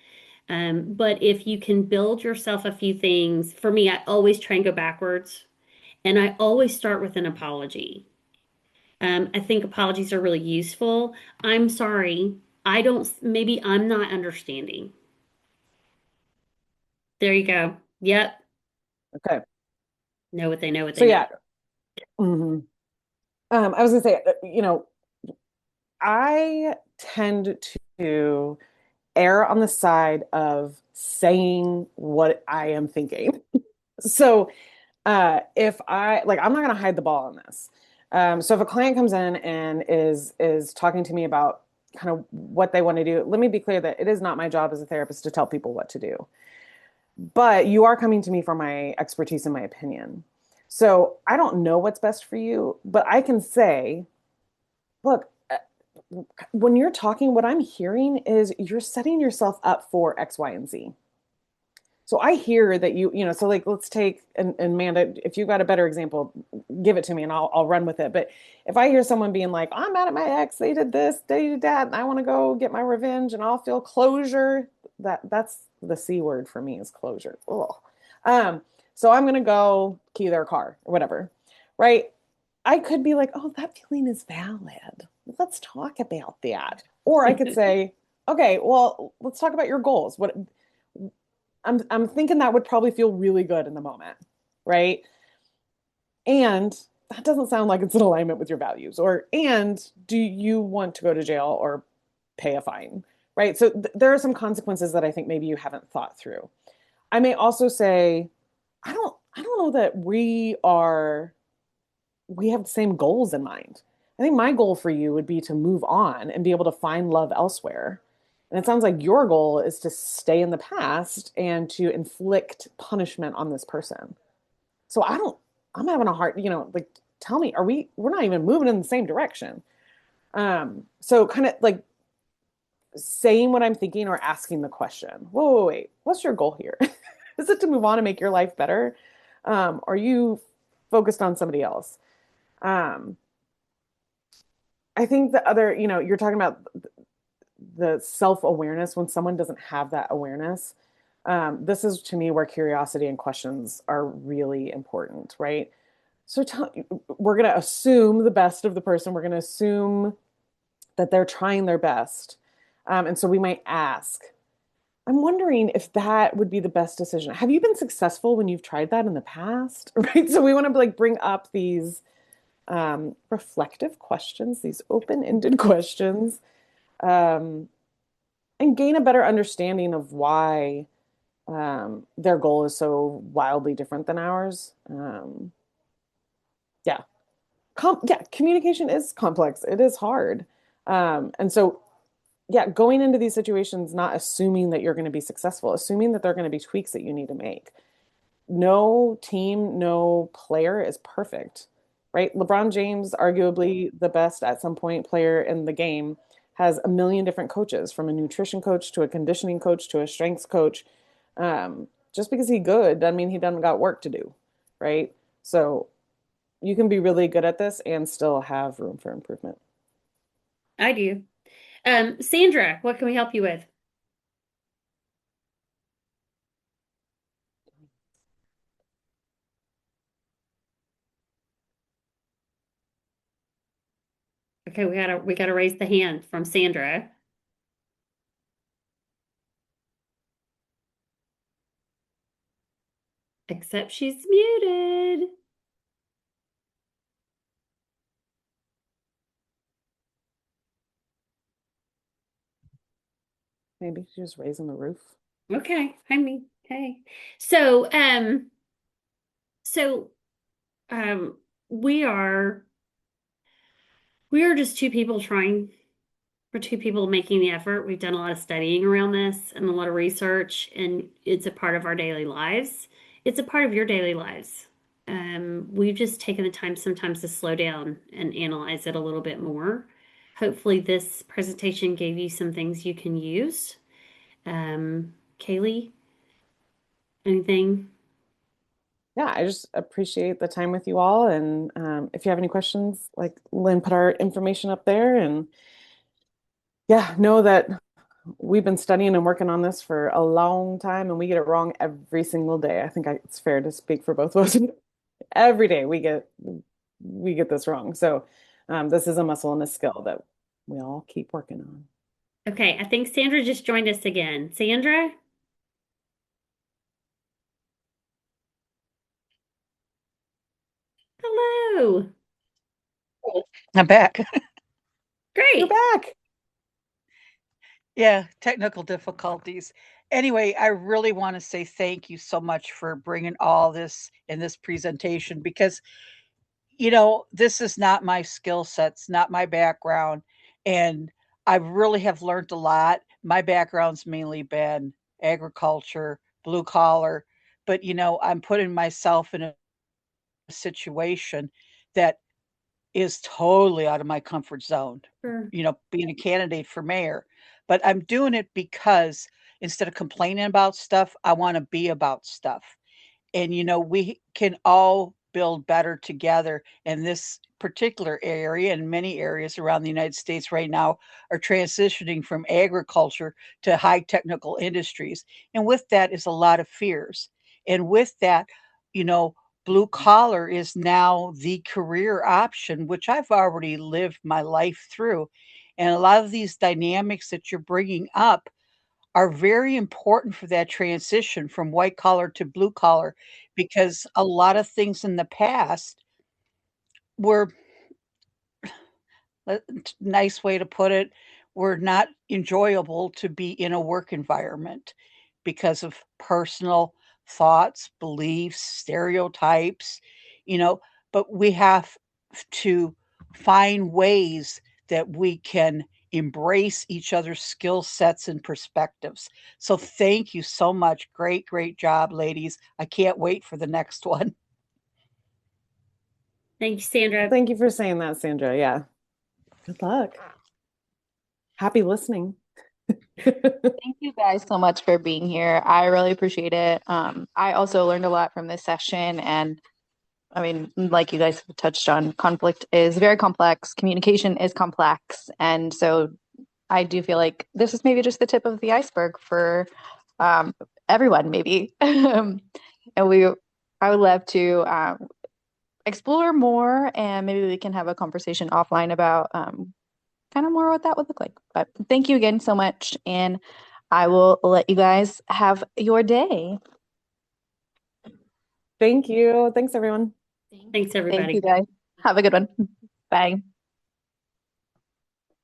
But if you can build yourself a few things, for me, I always try and go backwards. And I always start with an apology. I think apologies are really useful. I'm sorry. Maybe I'm not understanding. There you go. Yep. Okay. Know what they know, what So they yeah. know. I was gonna say, I tend to err on the side of saying what I am thinking. So if I'm not gonna hide the ball on this. So if a client comes in and is talking to me about kind of what they want to do, let me be clear that it is not my job as a therapist to tell people what to do. But you are coming to me for my expertise and my opinion. So I don't know what's best for you, but I can say, look, when you're talking, what I'm hearing is you're setting yourself up for X, Y, and Z. So I hear that so like let's take and Amanda, if you've got a better example, give it to me and I'll run with it. But if I hear someone being like, I'm mad at my ex, they did this, they did that, and I want to go get my revenge and I'll feel closure, that's the C word for me, is closure. Ugh. So I'm gonna go key their car or whatever, right? I could be like, oh, that feeling is valid. Let's talk about that. Or I could say, okay, well, let's talk about your goals. I'm thinking that would probably feel really good in the moment, right? And that doesn't sound like it's in alignment with your values. And do you want to go to jail or pay a fine, right? So there are some consequences that I think maybe you haven't thought through. I may also say, I don't know that we have the same goals in mind. I think my goal for you would be to move on and be able to find love elsewhere. And it sounds like your goal is to stay in the past and to inflict punishment on this person. So I'm having a hard, like, tell me, we're not even moving in the same direction. So kind of like saying what I'm thinking or asking the question, whoa, wait, what's your goal here? Is it to move on and make your life better? Are you focused on somebody else? I think the other, you're talking about the self-awareness when someone doesn't have that awareness. This is to me where curiosity and questions are really important, right? So we're going to assume the best of the person. We're going to assume that they're trying their best. And so we might ask, I'm wondering if that would be the best decision. Have you been successful when you've tried that in the past? Right? So we want to like bring up these reflective questions, these open-ended questions, and gain a better understanding of why their goal is so wildly different than ours. Yeah. Communication is complex. It is hard. And so, yeah, going into these situations, not assuming that you're going to be successful, assuming that there are going to be tweaks that you need to make. No team, no player is perfect. right? LeBron James, arguably the best at some point player in the game, has a million different coaches, from a nutrition coach to a conditioning coach to a strengths coach. Just because he's good doesn't mean he doesn't got work to do, right? So you can be really good at this and still have room for improvement. I do. Sandra, what can we help you with? Okay, we gotta raise the hand from Sandra. Except she's muted. Maybe she's raising the roof. Okay, I mean, hey. So, so we are just two people we're two people making the effort. We've done a lot of studying around this and a lot of research, and it's a part of our daily lives. It's a part of your daily lives. We've just taken the time sometimes to slow down and analyze it a little bit more. Hopefully, this presentation gave you some things you can use. Kaylee, anything? Yeah, I just appreciate the time with you all. And if you have any questions, like Lynn put our information up there. And yeah, know that we've been studying and working on this for a long time, and we get it wrong every single day. I think it's fair to speak for both of us. Every day we get this wrong. So this is a muscle and a skill that we all keep working on. Okay, I think Sandra just joined us again. Sandra? Hello. I'm back. You're Great. back. Yeah, technical difficulties. Anyway, I really want to say thank you so much for bringing all this in this presentation because, this is not my skill sets, not my background. And I really have learned a lot. My background's mainly been agriculture, blue collar, but, I'm putting myself in a situation that is totally out of my comfort zone, Sure. being a candidate for mayor. But I'm doing it because instead of complaining about stuff, I want to be about stuff. And, we can all build better together. And this particular area and many areas around the United States right now are transitioning from agriculture to high technical industries. And with that is a lot of fears. And with that, you know, blue collar is now the career option, which I've already lived my life through. And a lot of these dynamics that you're bringing up are very important for that transition from white collar to blue collar because a lot of things in the past were nice way to put it, were not enjoyable to be in a work environment because of personal thoughts, beliefs, stereotypes, you know, but we have to find ways that we can embrace each other's skill sets and perspectives. So thank you so much. Great, great job, ladies. I can't wait for the next one. Thank you, Sandra. Thank you for saying that, Sandra. Yeah. Good luck. Happy listening. Thank you guys so much for being here. I really appreciate it. I also learned a lot from this session. And I mean, like you guys have touched on, conflict is very complex, communication is complex. And so I do feel like this is maybe just the tip of the iceberg for everyone, maybe. And I would love to explore more, and maybe we can have a conversation offline about kind of more what that would look like. But thank you again so much, and I will let you guys have your day. Thank you. Thanks, everyone. Thanks, everybody. Thank you guys. Have a good one. Bye.